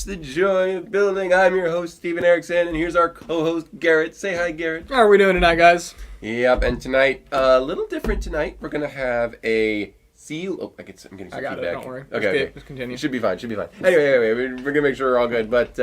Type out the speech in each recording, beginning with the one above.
the joy of building. I'm your host, Steven Erickson, and here's our co-host, Garrett. Say hi, Garrett. How are we doing tonight, guys? Yep, and tonight, a little different tonight. We're going to have a seal. Oh, I'm getting some feedback. I got it, don't worry. Okay. Just continue. It should be fine, Anyway, we're going to make sure we're all good, but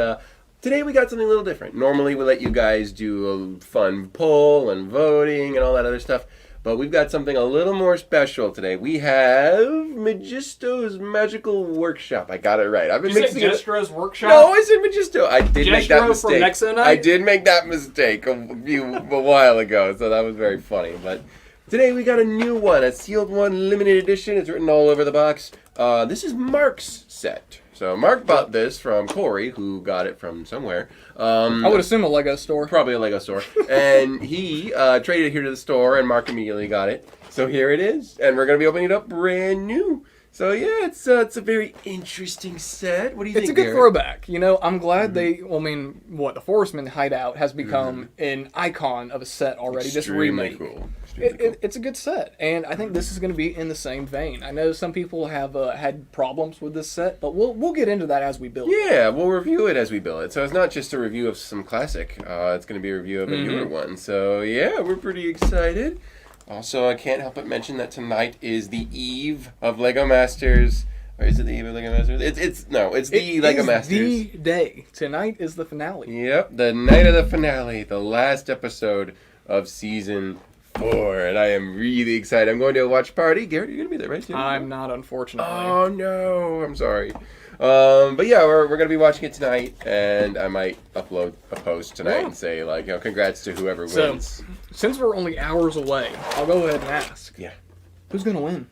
today we got something a little different. Normally we let you guys do a fun poll and voting and all that other stuff. But we've got something a little more special today. We have Magisto's Magical Workshop. I got it right. I've been mixing it. Gestro's Workshop? No, I said Magisto. I did make that mistake. From Nexonite? I did make that mistake a while ago, so that was very funny. But today we got a new one, a sealed one, limited edition. It's written all over the box. This is Mark's set. So Mark bought this from Corey, who got it from somewhere. I would assume a Lego store. Probably a Lego store. And he traded it here to the store, and Mark immediately got it. So here it is, and we're going to be opening it up brand new. So yeah, it's a very interesting set. What do you think, It's a good Garrett? throwback. You know, I'm glad the Forestman hideout has become an icon of a set already. Extremely this remake. cool. It's a good set, and I think this is going to be in the same vein. I know some people have had problems with this set, but we'll get into that as we build it. Yeah, we'll review it as we build it. So it's not just a review of some classic. It's going to be a review of a newer one. So yeah, we're pretty excited. Also, I can't help but mention that tonight is the eve of Lego Masters. Or is it the eve of Lego Masters? It's the Lego Masters. The day. Tonight is the finale. Yep, the night of the finale, the last episode of season 4, and I am really excited. I'm going to a watch party. Garrett, you're going to be there, right? I'm not, unfortunately. Oh, no. I'm sorry. But yeah, we're going to be watching it tonight, and I might upload a post tonight and say, like, congrats to whoever wins. So, since we're only hours away, I'll go ahead and ask. Yeah. Who's going to win?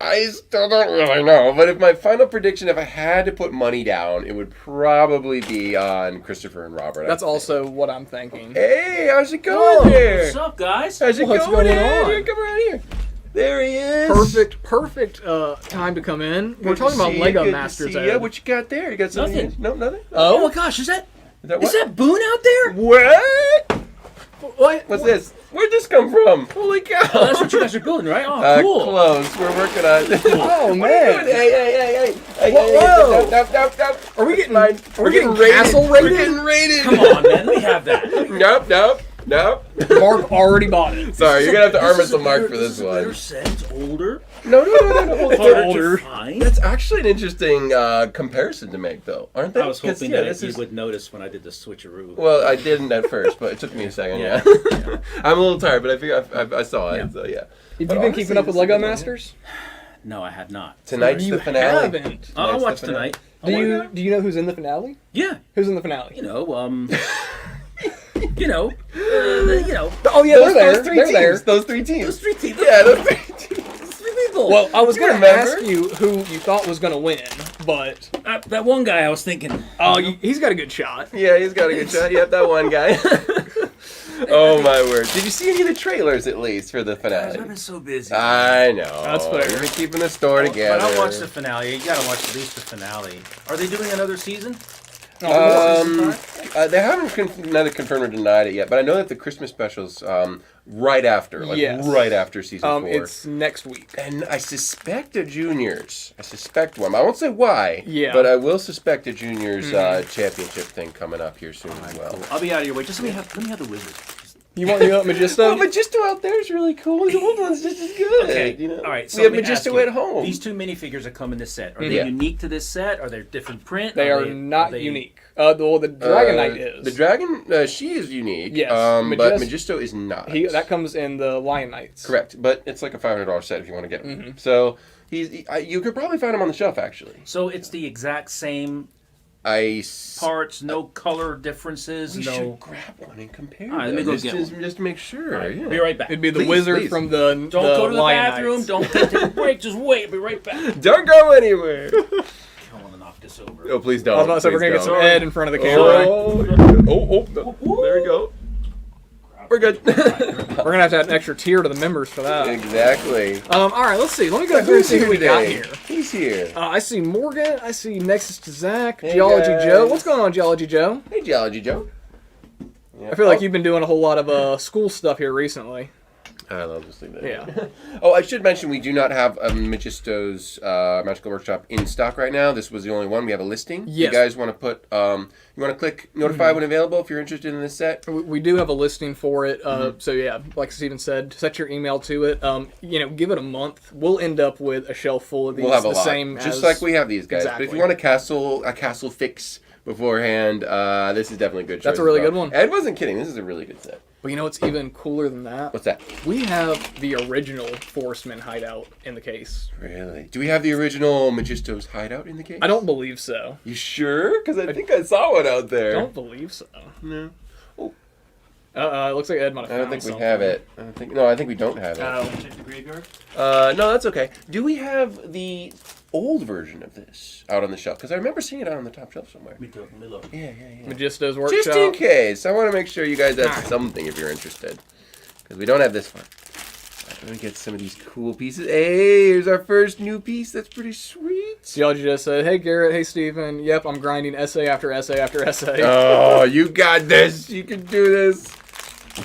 I still don't really know, but if my final prediction, if I had to put money down, it would probably be on Christopher and Robert. That's also what I'm thinking. Hey, how's it going there? What's up, guys? How's it What's going going on? on? Here, come around here. There he is. Perfect time to come in. We're Good talking to about see Lego you, Masters. good to see ya. What you got there? You got something? Nothing. No, nothing? Oh my gosh, is that what? Boone out there? What? What? What's this? Where'd this come from? Holy cow. Oh, that's what you guys are building, right? Oh, cool. Close. We're working on it. Oh, What are you man. doing? Hey. Whoa. No. Are we getting We're getting castle We're raided? getting raided. Come on, man. Let me have that. Nope. Mark already bought it. Sorry, you're going to have to arm wrestle Mark better- for this is a better one. set. It's older. No. Hold Harder on. to find. That's actually an interesting comparison to make, though, aren't they? I was 'Cause, hoping yeah, that this you is- would notice when I did the switcheroo. Well, I didn't at first, but it took me a second, yeah. I'm a little tired, but I figure I saw it, so yeah. Have you But been honestly, keeping up with this is Lego a good one, yeah. Masters? No, I have not. Tonight's You the finale. haven't. I'll Tonight's watch the finale. tonight. Do you know who's in the finale? Yeah. Who's in the finale? Oh yeah, Those they're three there. teams. They're there. Those three teams. Those three teams. Yeah, those three teams. Those three people. Well, I was going to remember? ask you who you thought was going to win, but that one guy I was thinking. he's got a good shot. Yeah, he's got a good shot. Yep, that one guy. Oh my word! Did you see any of the trailers at least for the Guys, finale? I've been so busy. I know. That's fair. You've been keeping the store together. But I'll watch the finale. You gotta watch at least the finale. Are they doing another season? They haven't neither confirmed or denied it yet, but I know that the Christmas specials right after season 4. It's next week. And I suspect a juniors. I suspect one. I won't say why. Yeah. But I will suspect a juniors championship thing coming up here soon as well. Cool. I'll be out of your way. Just let me have the wizard. You want Magisto? Oh, Magisto out there is really cool. The old one's just as good. Okay. You know? All right. So we have let me ask Magisto you, at home. These two minifigures that come in this set, are they Yeah. unique to this set? Are they different print? They are not unique. The Dragonite is. The dragon, she is unique. Yes, but Magisto is not. That comes in the Lion Knights. Correct, but it's like a $500 set if you want to get him. So you could probably find him on the shelf actually. So it's the exact same Ice parts, no color differences, We no. should grab one and compare All right, them. let me go just, get just, one. just to make sure. Right, Yeah. Be right back. It'd be the Please, wizard please. from the Don't go to the Lion bathroom. Knights. Don't take a break. Just wait. I'll be right back. Don't go anywhere. I want to knock this over. Oh, please don't. I was about to say we're Please gonna get some don't. Ed in front of the camera. Oh, there we go. We're good. We're gonna have to add an extra tier to the members for that. Exactly. All right, let's see. Let me go through and see who we got here. Who's here? I see Morgan. I see Nexus to Zach. Hey, Geology guys. Joe. What's going on, Geology Joe? Hey, Geology Joe. Yeah. I feel like you've been doing a whole lot of school stuff here recently. I'll just leave that. Yeah. Oh, I should mention we do not have a Magisto's Magical Workshop in stock right now. This was the only one. We have a listing. Yes. You guys want to put, you want to click notify when available if you're interested in this set? We do have a listing for it. So yeah, like Steven said, set your email to it. Give it a month. We'll end up with a shelf full of these. We'll have a the lot. same Just as, like we have these guys. Exactly. But if you want a castle fix beforehand, this is definitely a good choice. That's a really as well. good one. Ed wasn't kidding. This is a really good set. But you know what's even cooler than that? What's that? We have the original Forestman hideout in the case. Really? Do we have the original Magisto's hideout in the case? I don't believe so. You sure? Because I think I saw one out there. Don't believe so. No. It looks like Ed might have I don't found think we something. have it. I think we don't have it. Oh. Check the graveyard. No, that's okay. Do we have the old version of this out on the shelf? Because I remember seeing it out on the top shelf somewhere. Me too. Let me look. Yeah. Magisto's workshop. Just in case. I want to make sure you guys have something if you're interested. Because we don't have this one. Let me get some of these cool pieces. Hey, here's our first new piece. That's pretty sweet. Geology just said, "Hey Garrett, hey Steven. Yep, I'm grinding essay after essay after essay." Oh, you got this. You can do this.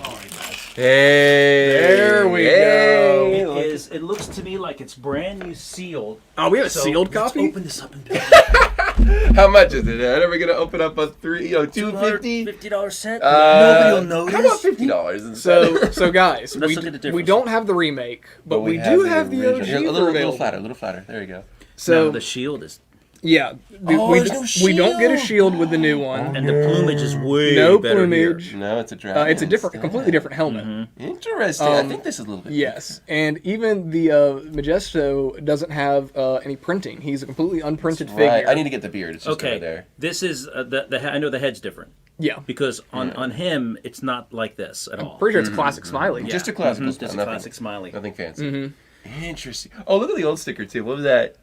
All right, guys. Hey. There we go. It looks to me like it's brand new sealed. Oh, we have a So sealed let's copy? open this up and do it. How much is it, Ed? Are we going to open up a $250? $50 set. Nobody will notice. How about $50 instead? So guys, Let's look at the difference. we don't have the remake, but we do have the OG original. for A available. little flatter. There you go. So Now, the shield is, yeah, there's no we don't get a shield. shield with the new one. and the plumage is way No better plumage. here. No, it's a dragon. It's a completely different helmet. Interesting. I think this is a little bit. Yes, and even the Majesto doesn't have any printing. He's a completely unprinted Right. figure. I need to get the beard. It's just Okay, over there. this is I know the head's different Yeah, because on him it's not like this at all. pretty sure it's classic smiley. Yeah. Just a classical Mhm, style, just a nothing- classic smiley. Nothing fancy. Interesting. Oh, look at the old sticker too. What was that?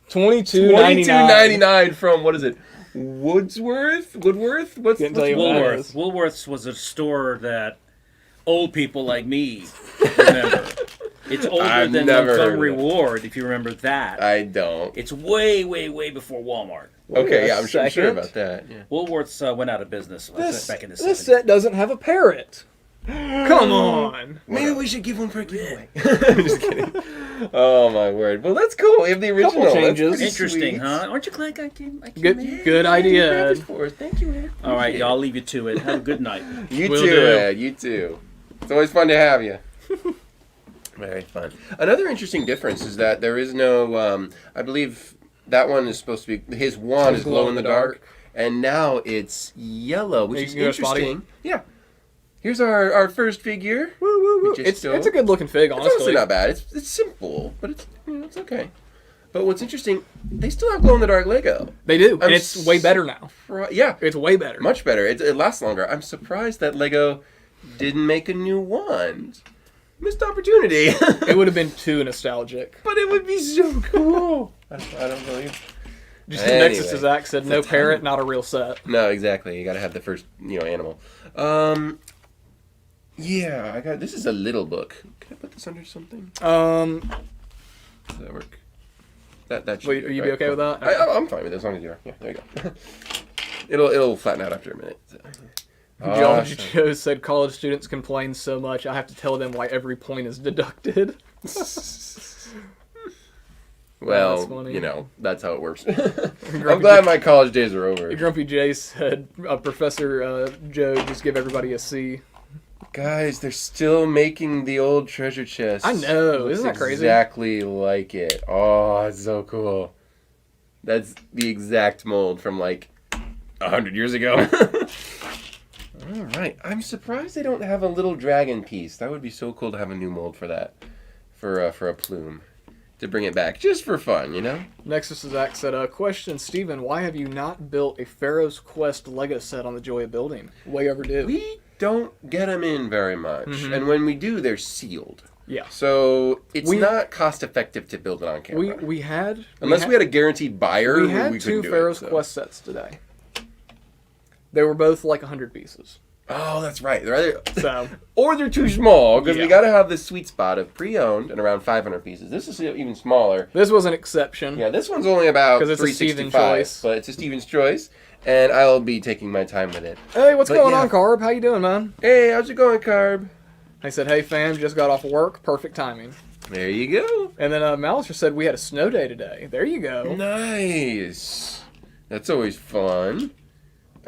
$22.99 from what is it? Woodworth? What's Can't tell you what that is. Woolworth's was a store that old people like me remember. It's older I've than never heard Fun of it. Reward, if you remember that. I don't. It's way, way, way before Walmart. Okay, a yeah, I'm sure second. about that. Yeah. Woolworth's went out of business back in the 70s. This set doesn't have a parrot. Come on. Maybe we should give one for a giveaway. I'm just kidding. Oh my word. Well, that's cool. We have the original. That's changes. pretty Interesting, sweet. huh? Aren't you glad I came Good idea, Grab this Ed. for us. Thank you, Ed. All right, y'all, I'll leave you to it. Have a good night. You Will too, do. Ed. You too. It's always fun to have you. Very fun. Another interesting difference is that there is no. I believe that one is supposed to be. His wand is glow in the dark, and now it's yellow, which You is can go spotty. interesting. Yeah. Here's our first figure. Woo, woo, woo. It's a good looking fig, It's honestly honestly. not bad. It's simple, but it's okay. But what's interesting, they still have glow in the dark Lego. They do, I'm and it's way better now. Yeah, It's way better. much better. It lasts longer. I'm surprised that Lego didn't make a new wand. Missed opportunity. It would have been too nostalgic. But it would be so cool. I don't believe. Just Anyway. Nexus to Zach said, no parrot, not a real set. No, exactly. You got to have the first, animal. Yeah, I got. This is a little book. Can I put this under something? Does that work? That should. Will you be okay with that? I'm fine with it as long as you are. Yeah, there you go. it'll flatten out after a minute. So. Geology Awesome. Joe said college students complain so much, I have to tell them why every point is deducted. Well, That's funny. that's how it works. I'm glad my college days are over. Grumpy J said, Professor Joe, just give everybody a C. Guys, they're still making the old treasure chest. I know, Looks isn't that crazy? Exactly like it. Oh, it's so cool. That's the exact mold from like 100 years ago. All right, I'm surprised they don't have a little dragon piece. That would be so cool to have a new mold for that, for a plume, to bring it back just for fun, Nexus to Zach said, question, Steven, why have you not built a Pharaoh's Quest Lego set on the Joy of Building? Way overdue. We don't get them in very much, and when we do, they're sealed. Yeah. So it's not cost effective to build it on camera. We had Unless we had a guaranteed buyer, we had couldn't two do Pharaoh's it, so. Quest sets today. They were both like 100 pieces. Oh, that's right. They're either So or they're too small because Yeah. we got to have the sweet spot of pre-owned and around 500 pieces. This is even smaller. this was an exception. Yeah, this one's only about 'Cause it's a Steven 365, choice. but it's a Steven's choice, and I'll be taking my time with it. Hey, what's But going yeah. on, Carb? How you doing, man? Hey, how's it going, Carb? I said, hey fam, just got off work, perfect timing. There you go. And then Malister said we had a snow day today. There you go. Nice. That's always fun.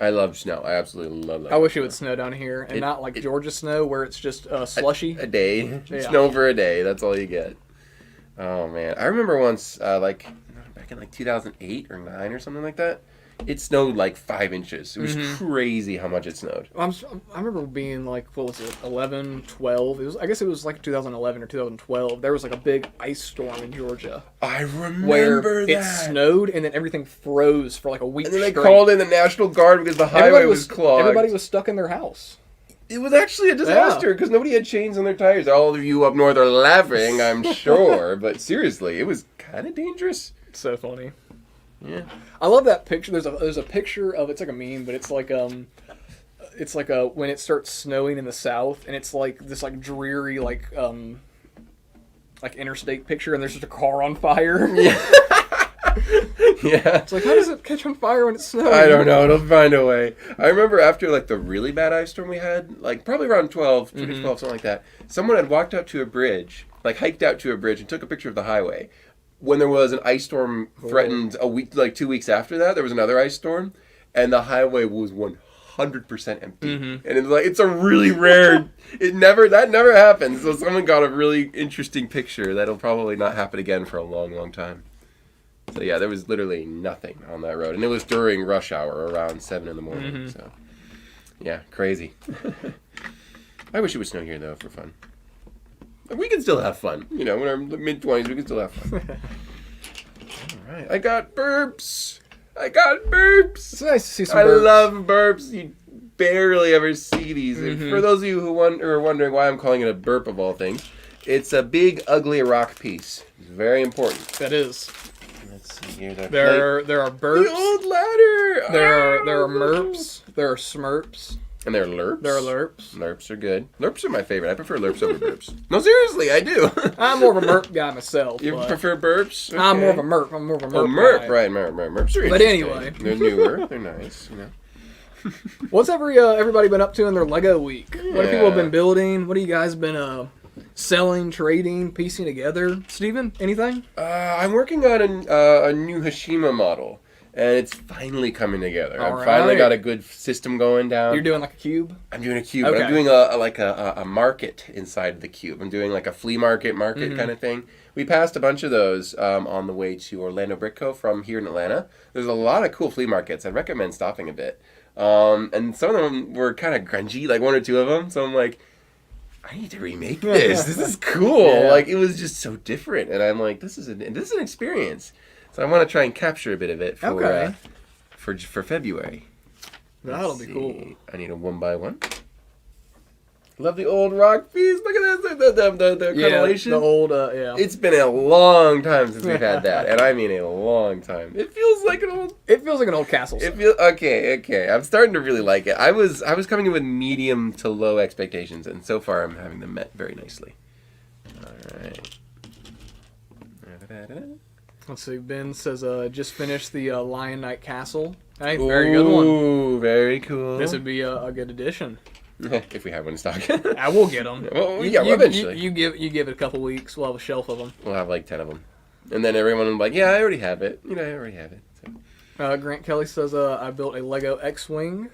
I love snow. I absolutely love that. I wish it would snow down here and not like Georgia snow where it's just slushy. A day. Yeah. Snow for a day. That's all you get. Oh, man. I remember once, back in 2008 or 9 or something like that, it snowed like 5 inches. It was crazy how much it snowed. I remember being like, what was it, 11, 12? I guess it was like 2011 or 2012. There was like a big ice storm in Georgia. I remember where that. it snowed and then everything froze for like a week And then they straight. called in the National Guard because the highway was clogged. Everybody was stuck in their house. It was actually a disaster because nobody had chains on their tires. All of you up north are laughing, I'm sure. But seriously, it was kind of dangerous. So funny. Yeah. I love that picture. There's a picture of, it's like a meme, but it's like when it starts snowing in the south, and it's like this like dreary like interstate picture, and there's just a car on fire. Yeah. Yeah. It's like, how does it catch on fire when it's snowing? I don't know. It'll find a way. I remember after like the really bad ice storm we had, like probably around 2012, something like that, someone had walked out to a bridge, like hiked out to a bridge and took a picture of the highway. When there was an ice storm threatened a week, like 2 weeks after that, there was another ice storm, and the highway was 100% empty. And it's like, it's a really rare, that never happens. So someone got a really interesting picture that'll probably not happen again for a long, long time. So yeah, there was literally nothing on that road, and it was during rush hour around 7 in the morning. So yeah, crazy. I wish it would snow here though for fun. We can still have fun. You know, when we're mid-20s, we can still have fun. All right. I got burps. It's nice to see some I burps. love burps. You barely ever see these. And for those of you who are wondering why I'm calling it a burp of all things, it's a big, ugly rock piece. It's very important. That is. Let's see here. There are burps. The old ladder. There are merps. There are smurps. And there are lerps. There are lerps. Lerps are good. Lerps are my favorite. I prefer lerps over burps. No, seriously, I do. I'm more of a merp guy myself. You but prefer burps? Okay. I'm more of a merp. I'm more of a merp. Oh, merp, guy. right, merp. Merps are But interesting. anyway. They're newer. They're nice, you know. What's everybody been up to in their Lego week? What have people Yeah. been building? What have you guys been selling, trading, piecing together? Steven, anything? I'm working on a new Hashima model, and it's finally coming together. All I've finally right. got a good system going down. You're doing like a cube? I'm doing a cube. Okay. But I'm doing a market inside of the cube. I'm doing like a flea market kind of thing. We passed a bunch of those on the way to Orlando Brick Co. from here in Atlanta. There's a lot of cool flea markets. I recommend stopping a bit. And some of them were kind of grungy, like 1 or 2 of them. So I'm like, I need to remake this. This is cool. Yeah. Like, it was just so different. And I'm like, this is an experience. So I want to try and capture a bit of it for February. That'll Let's be cool. see. I need a 1x1. Love the old rock piece. Look at this, the crenellation. The old, yeah. It's been a long time since we've had that, and I mean a long time. It feels like an old. It feels like an old castle. It feels okay. I'm starting to really like it. I was coming in with medium to low expectations, and so far I'm having them met very nicely. All right. Let's see. Ben says, just finished the Lion Knight Castle. Hey, very good one. Ooh, very cool. This would be a good addition. If we have one in stock. I will get them. Well, yeah, eventually. You give it a couple weeks. We'll have a shelf of them. We'll have like 10 of them. And then everyone will be like, yeah, I already have it. You know, I already have it. So. Grant Kelly says, I built a Lego X-Wing.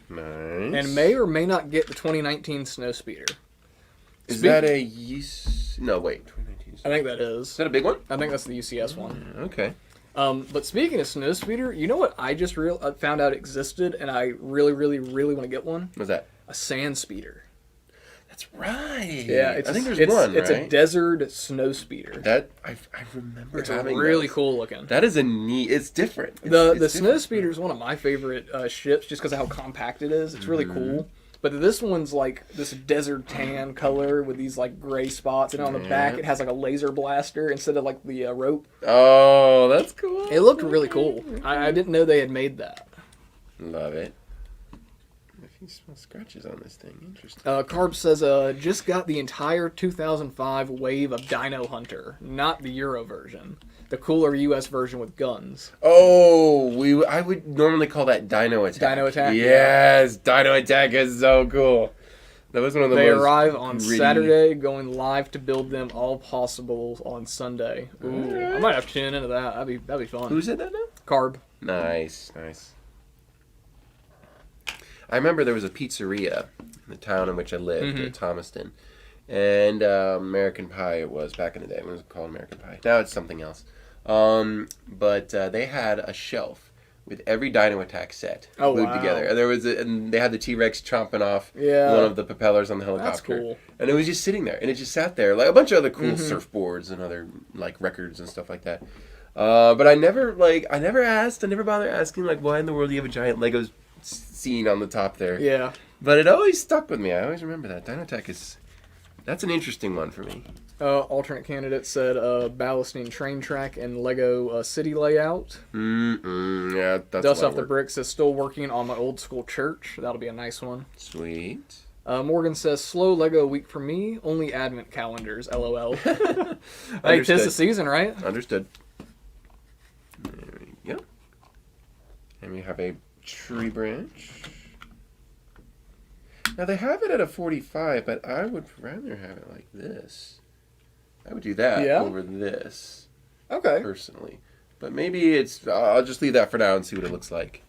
Nice. And may or may not get the 2019 Snowspeeder. Is that a use? No, wait. 2019. I think that is. Is that a big one? I think that's the UCS one. Okay. But speaking of Snowspeeder, you know what I just found out existed, and I really, really, really want to get one? What's that? A sand speeder. That's right. Yeah, I think there's one, It's right? a desert snow speeder. That I remember It's having really those. cool looking. That is a neat. It's different. The snow speeder is one of my favorite ships, just because of how compact it is. It's really cool. But this one's like this desert tan color with these like gray spots, and on the back it has like a laser blaster instead of like the rope. Oh, that's cool. It looked really cool. I didn't know they had made that. Love it. I think smell scratches on this thing. Interesting. Carb says, just got the entire 2005 wave of Dino Hunter, not the Euro version. The cooler US version with guns. Oh, I would normally call that Dino Attack. Dino Attack? Yes, Dino Attack is so cool. That was one of the They most arrive on gritty- Saturday, going live to build them all possible on Sunday. Ooh, Alright. I might have to tune into that. That'd be fun. Who said that now? Carb? Nice. I remember there was a pizzeria in the town in which I lived, Thomaston, and American Pie it was back in the day. When it was called American Pie. Now it's something else. But they had a shelf with every Dino Attack set glued wow. together. And and they had the T-Rex chomping off Yeah. one of the propellers on the helicopter. That's cool. And it was just sitting there, and it just sat there, like a bunch of other cool surfboards and other like records and stuff like that. But I never bothered asking like, why in the world do you have a giant Lego scene on the top there? Yeah. But it always stuck with me. I always remember that. Dino Attack that's an interesting one for me. Alternate candidate said Ballastine train track and Lego city layout. Yeah, that's Dust a lot Off of the work. Bricks is still working on my old school church. That'll be a nice one. Sweet. Morgan says slow Lego week for me. Only advent calendars. LOL. Hey, tis Understood. the season, right? Understood. There we go. And we have a tree branch. Now they have it at a 45, but I would rather have it like this. I would do that Yeah? over this, Okay. personally. But maybe I'll just leave that for now and see what it looks like.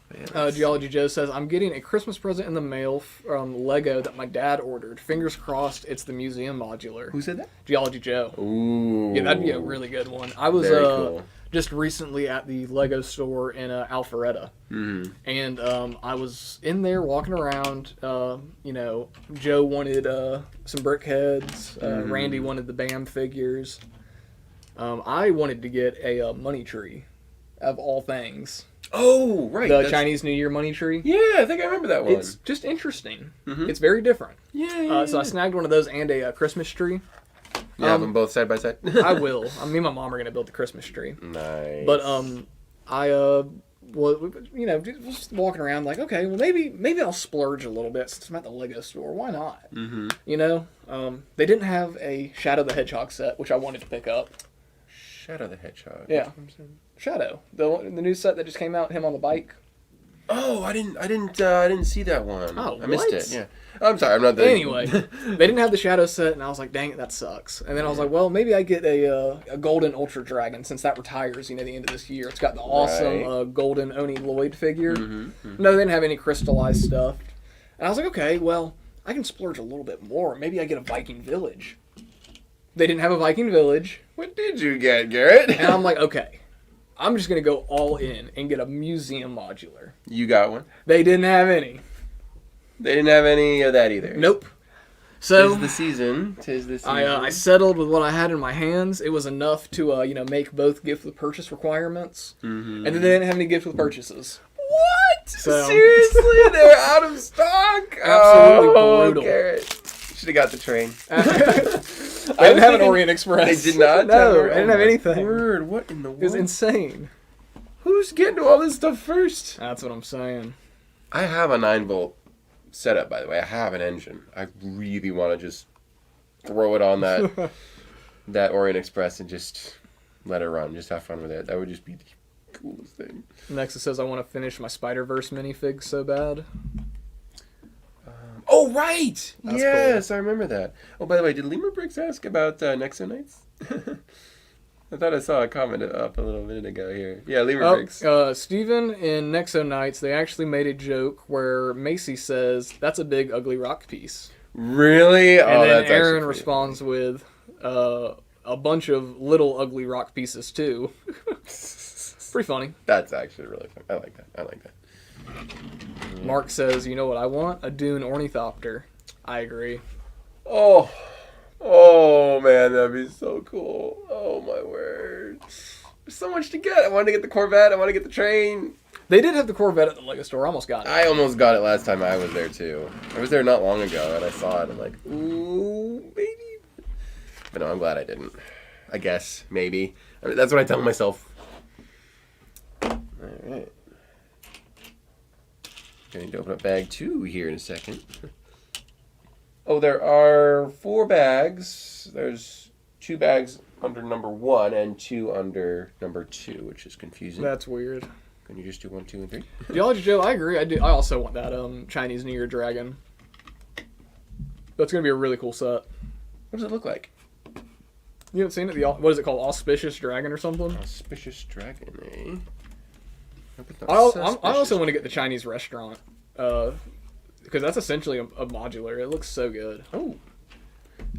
But yeah, Geology Joe says, I'm getting a Christmas present in the mail from Lego that my dad ordered. Fingers crossed it's the museum modular. who said that? Geology Joe. Ooh. Yeah, that'd be a really good one. I was Very cool. just recently at the Lego store in Alpharetta. Mm-hmm. And I was in there walking around. Joe wanted some brick heads. Randy wanted the BAM figures. I wanted to get a money tree, of all things. Oh, right. The Chinese New Year money tree. Yeah, I think I remember that one. It's just interesting. Mhm. It's very different. Yeah. So I snagged one of those and a Christmas tree. You have them both side by side? I will. Me and my mom are going to build the Christmas tree. Nice. But I just walking around like, okay, well maybe I'll splurge a little bit since I'm at the Lego store. Why not? Mm-hmm. They didn't have a Shadow the Hedgehog set, which I wanted to pick up. Shadow the Hedgehog. Yeah. Shadow, the new set that just came out, him on the bike. Oh, I didn't see that one. Oh, I missed what? it. Yeah. I'm sorry. I'm not the. Anyway, they didn't have the Shadow set, and I was like, dang it, that sucks. And then I was like, well, maybe I get a Golden Ultra Dragon since that retires, the end of this year. It's got the awesome Right. Golden Oni Lloyd figure. Mm-hmm. No, they didn't have any crystallized stuff. And I was like, okay, well, I can splurge a little bit more. Maybe I get a Viking Village. They didn't have a Viking Village. What did you get, Garrett? And I'm like, okay, I'm just going to go all in and get a museum modular. You got one. They didn't have any. They didn't have any of that either. Nope. So Tis the season. I settled with what I had in my hands. It was enough to make both gift with purchase requirements, Mm-hmm. and then they didn't have any gift with purchases. What? So- Seriously? They're out of stock? Absolutely brutal. Garrett. Should have got the train. I didn't have an Orient Express. They did not? No, Oh I didn't have my anything. Word. What in the It was world? insane. Who's getting to all this stuff first? That's what I'm saying. I have a 9-volt setup, by the way. I have an engine. I really want to just throw it on that Orient Express and just let it run. Just have fun with it. That would just be the coolest thing. Next, it says I want to finish my Spider-Verse minifig so bad. Oh, right! That's yes, I remember that. Oh, by the way, did Lemur Bricks ask about Nexo Nights? I thought I saw a comment up a little minute ago here. Yeah, Lemur Bricks. Steven in Nexo Nights, they actually made a joke where Macy says, that's a big ugly rock piece. Really? And Oh, then that's Aaron actually responds with a bunch of little ugly rock pieces too. Pretty funny. That's actually really fun. I like that. Mark says, you know what I want? A Dune ornithopter. I agree. Oh man, that'd be so cool. Oh my word. There's so much to get. I wanted to get the Corvette. I want to get the train. They did have the Corvette at the Lego store. I almost got it. I almost got it last time I was there too. I was there not long ago and I saw it. I'm like, ooh, maybe. But no, I'm glad I didn't. I guess, maybe. I mean, that's what I tell myself. Alright. Going to open up bag 2 here in a second. Oh, there are 4 bags. There's 2 bags under number 1 and 2 under number 2, which is confusing. That's weird. Can you just do 1, 2, and 3? Geology Joe, I agree. I do. I also want that Chinese New Year dragon. That's gonna be a really cool set. What does it look like? You haven't seen it? What is it called? Auspicious Dragon or something? Auspicious Dragon, eh? I also want to get the Chinese restaurant. Because that's essentially a modular. It looks so good. Oh.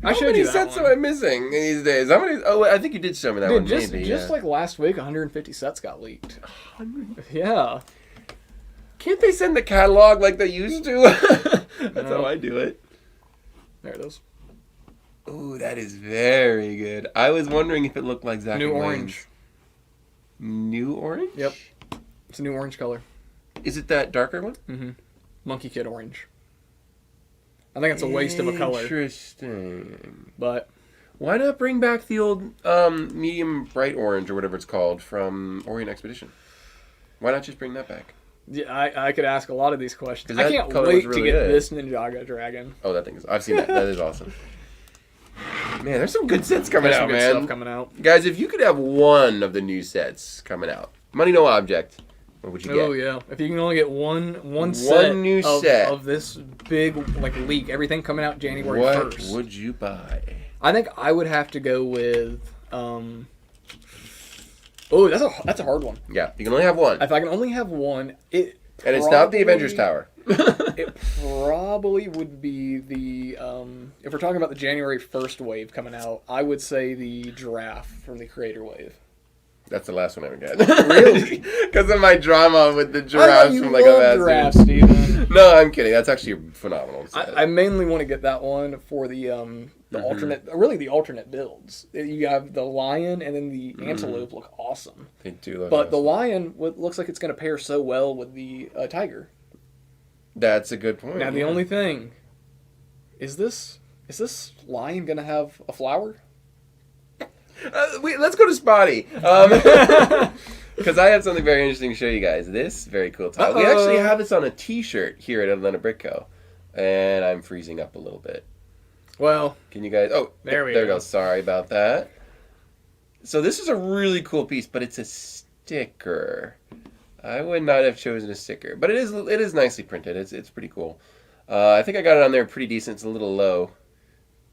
I showed How many you that sets one. am I missing these days? How many? Oh, I think you did show me that Dude, one. just Maybe, like last week, 150 sets got leaked. Yeah. Can't they send the catalog like they used to? That's how I do it. There it is. Ooh, that is very good. I was wondering if it looked like Zack New and Wayne's. orange. New orange? Yep. It's a new orange color. Is it that darker one? Mm-hmm. Monkey Kid orange. I think it's a waste of a color. Interesting. But Why not bring back the old medium bright orange or whatever it's called from Orient Expedition? Why not just bring that back? yeah, I could ask a lot of these questions. 'Cause I that can't color wait was to really get good. this Ninjaga dragon. Oh, that thing is. I've seen that. That is awesome. Man, there's some good sets coming There's some out, good man. stuff coming out. Guys, if you could have one of the new sets coming out, money no object, what would you get? Oh yeah! If you can only get one set new of, set. of this big like leak, everything coming out January What 1st. would you buy? I think I would have to go with. Oh, that's a hard one. Yeah, you can only have one, If I can only have one, and it's not the probably- Avengers Tower. It probably would be the if we're talking about the January 1st wave coming out, I would say the giraffe from the Creator Wave. That's the last one I would get. Really? Because of my drama with the I know giraffes you from Lego love giraffes, Masters. Steven. No, I'm kidding. That's actually a phenomenal set. I mainly want to get that one for the alternate, really the alternate builds. You have the lion and then the antelope look awesome, They do look but the awesome. lion looks like it's going to pair so well with the tiger. That's a good point. Now the only thing is this lion going to have a flower? Wait, let's go to Spotty. Because I have something very interesting to show you guys. This very cool tile. We actually have this on a T-shirt here at Atlanta Brick Co. And I'm freezing up a little bit. Well, Can you guys? Oh, There we There we go. go. Sorry about that. So this is a really cool piece, but it's a sticker. I would not have chosen a sticker, but it is nicely printed. It's pretty cool. I think I got it on there pretty decent. It's a little low.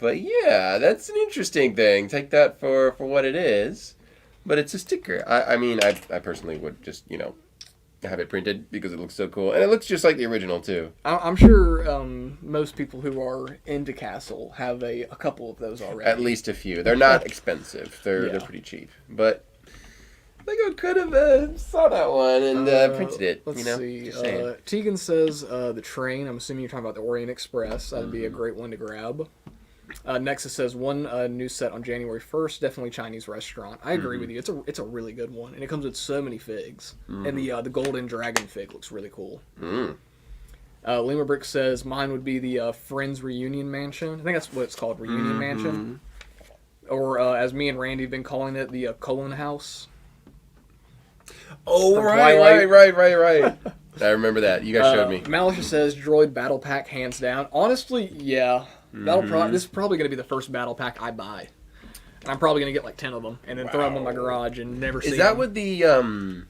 But yeah, that's an interesting thing. Take that for what it is. But it's a sticker. I mean, I personally would just, have it printed because it looks so cool. And it looks just like the original, too. I'm sure most people who are into Castle have a couple of those already. At least a few. They're not expensive. They're pretty cheap. But Lego could have saw that one and printed it. Let's see. Just saying. Tegan says the train. I'm assuming you're talking about the Orient Express. That'd be a great one to grab. Nexus says one new set on January 1st. Definitely Chinese restaurant. I agree with you. It's a really good one, and it comes with so many figs. And the golden dragon fig looks really cool. Lima Brick says mine would be the Friends Reunion Mansion. I think that's what it's called, Reunion Mansion, or as me and Randy have been calling it, the Cullen House. Oh, From right. I remember that. You guys showed me. Malicious says Droid Battle Pack hands down. Honestly, yeah. This is probably going to be the first battle pack I buy. And I'm probably going to get like 10 of them and then throw them in my garage and never see them. Is that what the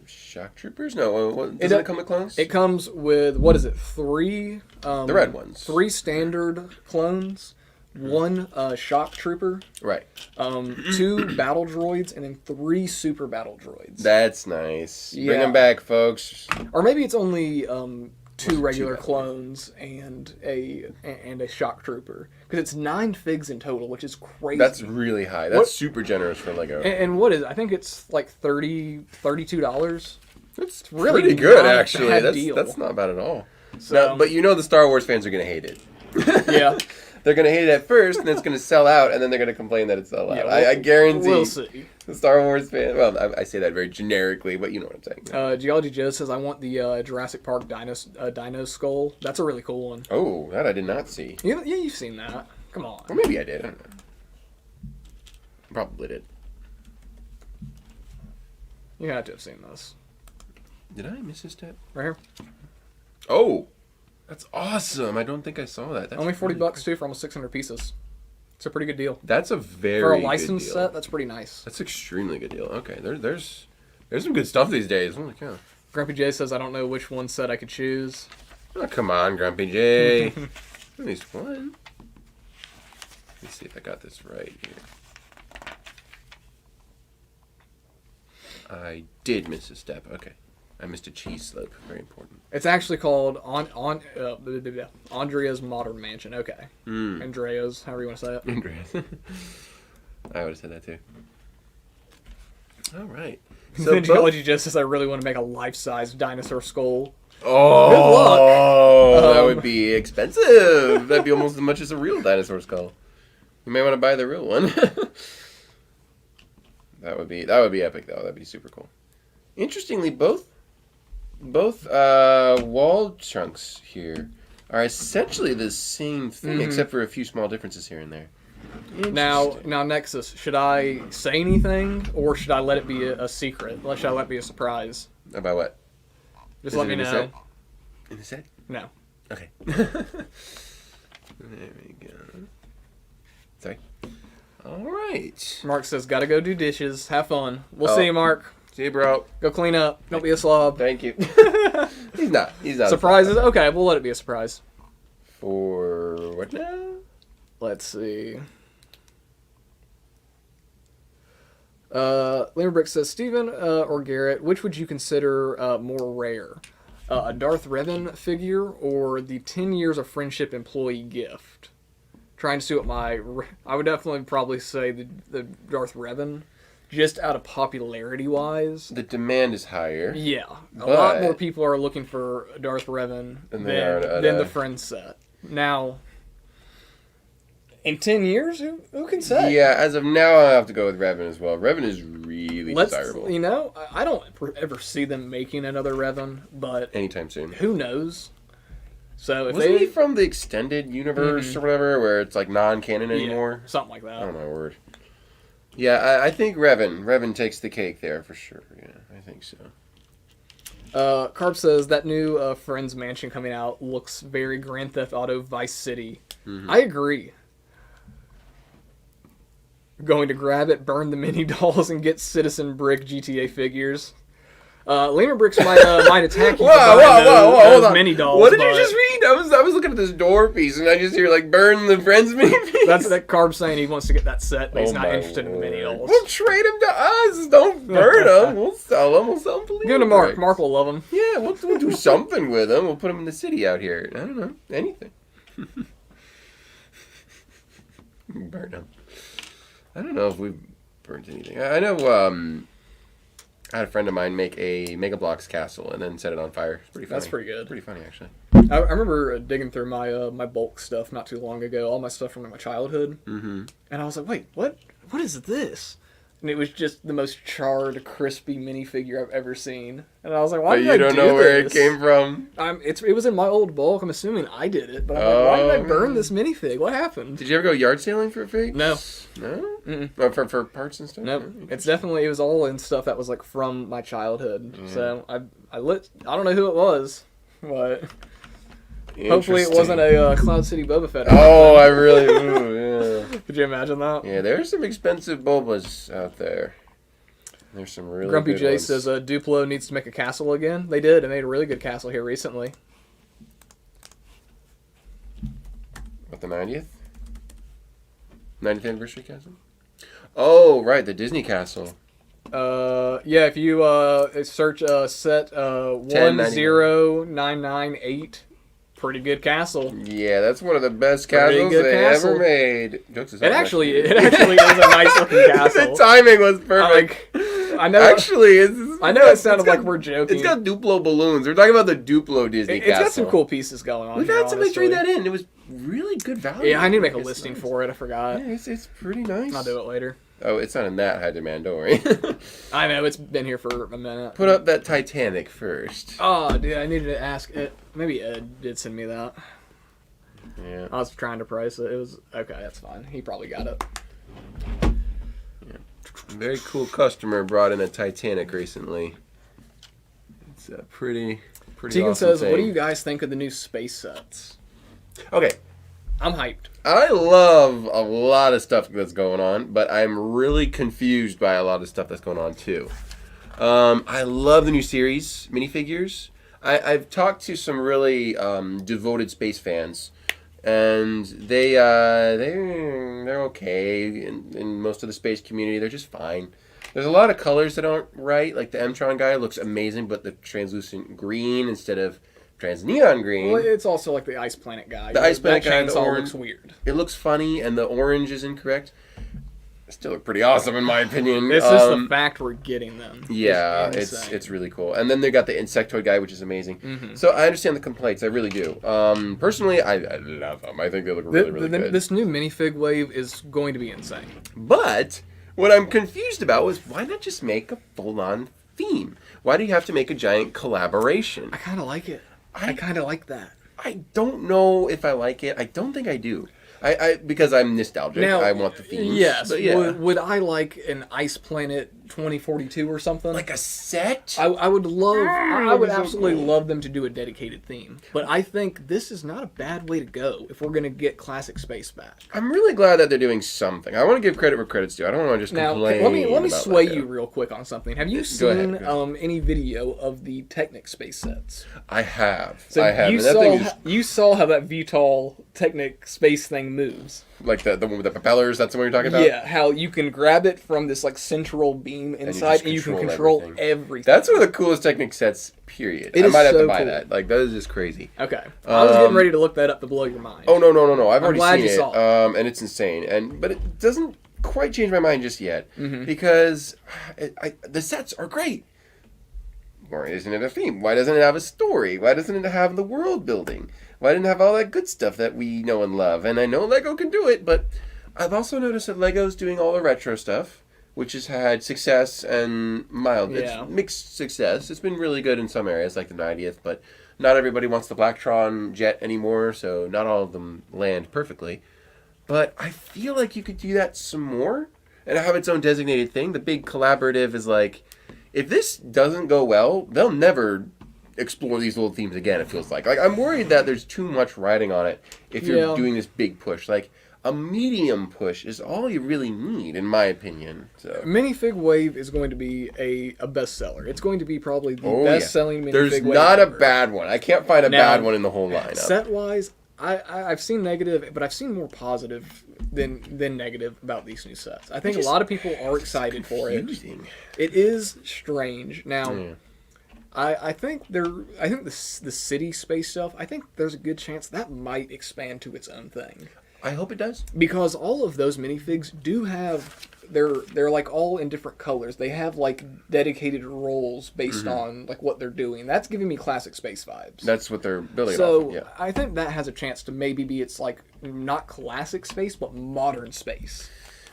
shock troopers? No, doesn't it come with clones? It comes with, what is it, 3... the red ones. 3 standard clones, 1 shock trooper, Right. 2 battle droids, and then 3 super battle droids. That's nice. Bring Yeah. them back, folks. Or maybe it's only 2 it regular 2 clones and a shock trooper, because it's 9 figs in total, which is crazy. That's really high. That's super generous for Lego. And what is it? I think it's like $32. That's really pretty good, not a actually. bad deal. That's not bad at all. So, Now, but the Star Wars fans are going to hate it. yeah, They're going to hate it at first, and it's going to sell out, and then they're going to complain that it's sell out. yeah, I guarantee. We'll see. The Star Wars fan. Well, I say that very generically, but you know what I'm saying. Geology Joe says I want the Jurassic Park dino skull. That's a really cool one. Oh, that I did not see. Yeah, you've seen that. Come on. Or maybe I did. I don't know. Probably did. You had to have seen this. Did I miss a step? Right here. Oh, that's awesome. I don't think I saw that. That's Only $40 really cool. too for almost 600 pieces. It's a pretty good deal. That's a very For a good licensed deal. set, that's pretty nice. That's extremely good deal. Okay, there's some good stuff these days. Holy cow. Grumpy J says I don't know which one set I could choose. Oh, come on, Grumpy J. At least one. Let me see if I got this right here. I did miss a step. Okay. I missed a cheese slope. Very important. It's actually called Andrea's Modern Mansion. Okay. Andrea's, however you want to say it. Andreas. I would have said that too. All right. Then Geology just says, I really want to make a life-size dinosaur skull. Oh, Good luck. that would be expensive. That'd be almost as much as a real dinosaur skull. You may want to buy the real one. That would be epic though. That'd be super cool. Interestingly, both wall chunks here are essentially the same thing, except for a few small differences here and there. Now, Nexus, should I say anything, or should I let it be a secret? Should I let it be a surprise? About what? Just Is let it me in the know. set? In the set? No. Okay. There we go. Sorry. All right. Mark says, gotta go do dishes. Have fun. We'll Oh. see you, Mark. See you, bro. Go clean up. Don't be a slob. Thank you. He's not. Surprises? Okay, we'll let it be a surprise. For what now? Let's see. Limerick says, Steven or Garrett, which would you consider more rare? A Darth Revan figure or the 10 years of friendship employee gift? Trying to see what I would definitely probably say the Darth Revan, just out of popularity wise. The demand is higher. Yeah, a But- lot more people are looking for Darth Revan Than they are at, than the friend set. Now, in 10 years, who can say? Yeah, as of now, I have to go with Revan as well. Revan is really desirable. You know, I don't ever see them making another Revan, but Anytime soon. who knows? So if Wasn't they he from the extended universe or whatever, where it's like non-canon anymore? something like that. Oh my word. Yeah, I think Revan takes the cake there for sure. Yeah, I think so. Carp says that new Friends Mansion coming out looks very Grand Theft Auto Vice City. I agree. Going to grab it, burn the mini dolls, and get Citizen Brick GTA figures. Lamer Bricks might attack you for buying hold those on. mini dolls. What did you but just read? I was looking at this door piece and I just hear like burn the friends mini piece. That's that Carb saying he wants to get that set, but he's Oh not my interested in the mini Lord. dolls. We'll trade them to us. Don't burn them. We'll sell them. We'll sell them. Give them to Mark. Mark will love them. Yeah, we'll do something with them. We'll put them in the city out here. I don't know. Anything. Burn them. I don't know if we've burnt anything. I know I had a friend of mine make a Mega Bloks castle and then set it on fire. It's pretty funny. That's pretty good. Pretty funny, actually. I remember digging through my my bulk stuff not too long ago, all my stuff from my childhood, and I was like, wait, what is this? And it was just the most charred, crispy minifigure I've ever seen. And I was like, why But did you I don't do know where it this? came from. It was in my old bulk. I'm assuming I did it, but I'm like, why did I burn this minifig? What happened? Did you ever go yard sailing for a fig? No. No? Mm-mm. Oh, for parts and stuff? Nope. No? It was all in stuff that was like from my childhood. So I don't know who it was, but hopefully it wasn't a Cloud City Boba Fett. Oh, I really... Ooh, yeah. Could you imagine that? Yeah, there's some expensive Bobas out there. There's some really Grumpy good J ones. says Duplo needs to make a castle again. They did. They made a really good castle here recently. What, the 90th? 90th anniversary castle? Oh, right, the Disney castle. Yeah, if you search set 10998, pretty good castle. Yeah, that's one of the best Pretty castles good they castle. ever made. Jokes aside, It actually is a nice looking castle. The timing was perfect. I know. Actually, I know it sounded like we're joking. It's got Duplo balloons. We're talking about the Duplo Disney It's castle. got some cool pieces going on. We've here, had somebody trade honestly. that in. It was really good value. Yeah, I need to make a It's listing nice. for it. I forgot. Yeah, it's pretty nice. I'll do it later. Oh, it's not in that high demand, don't worry. I know it's been here for a minute. Put up that Titanic first. Oh, dude, I needed to ask it. Maybe Ed did send me that. Yeah. I was trying to price it. It was okay. That's fine. He probably got it. Very cool customer brought in a Titanic recently. It's a pretty Tegan awesome says, thing. "What do you guys think of the new space sets?" Okay, I'm hyped. I love a lot of stuff that's going on, but I'm really confused by a lot of stuff that's going on too. I love the new series minifigures. I've talked to some really devoted space fans, and they're okay in most of the space community. They're just fine. There's a lot of colors that aren't right. Like the Mtron guy looks amazing, but the translucent green instead of trans neon green. Well, it's also like the Ice Planet guy. The Ice Planet guy, the chainsaw orange looks weird. It looks funny, and the orange is incorrect. Still look pretty awesome in my opinion. It's just the fact we're getting them. Yeah, it's really cool. And then they got the insectoid guy, which is amazing. So I understand the complaints, I really do. Personally, I love them. I think they look really good. This new minifig wave is going to be insane. But what I'm confused about was why not just make a full-on theme? Why do you have to make a giant collaboration? I kind of like it. I kind of like that. I don't know if I like it. I don't think I do. Because I'm nostalgic. Now, I want the themes. Yes. But yeah. Would I like an Ice Planet 2042 or something? Like a set? I would love. I would absolutely love them to do a dedicated theme. But I think this is not a bad way to go if we're going to get classic space back. I'm really glad that they're doing something. I want to give credit where credit's due. I don't want to just complain. Let me about sway Lego. you real quick on something. Have you Go seen ahead. any video of the Technic space sets? I have. So I have. You And that saw thing is you saw how that VTOL Technic space thing moves. like the one with the propellers. That's the one you're talking about. Yeah, how you can grab it from this like central beam inside, and you can control everything. That's one of the coolest Technic sets. Period. It I is might have to so buy cool. that. Like that is just crazy. Okay, I was getting ready to look that up to blow your mind. Oh no! I've already glad seen you it. saw And it's insane. But it doesn't quite change my mind just yet because the sets are great. Why isn't it a theme? Why doesn't it have a story? Why doesn't it have the world building? Why didn't it have all that good stuff that we know and love? And I know Lego can do it, but I've also noticed that Lego's doing all the retro stuff, which has had success and it's mixed success. It's been really good in some areas, like the 90th, but not everybody wants the Blacktron jet anymore, so not all of them land perfectly. But I feel like you could do that some more and have its own designated thing. The big collaborative is like, if this doesn't go well, they'll never explore these little themes again, it feels like. Like, I'm worried that there's too much riding on it if you're doing this big push. Like, a medium push is all you really need, in my opinion. So Minifig Wave is going to be a bestseller. It's going to be probably the best-selling minifig There's wave not ever. a bad one. I can't find a bad one in the whole lineup. Set-wise, I've seen negative, but I've seen more positive than negative about these new sets. I think a lot of people are excited for it. It is strange. Now, I think the city space stuff, I think there's a good chance that might expand to its own thing. I hope it does. Because all of those minifigs do have they're like all in different colors. They have like dedicated roles based on like what they're doing. That's giving me classic space vibes. That's what they're building so off of, yeah. I think that has a chance to maybe be it's like not classic space but modern space.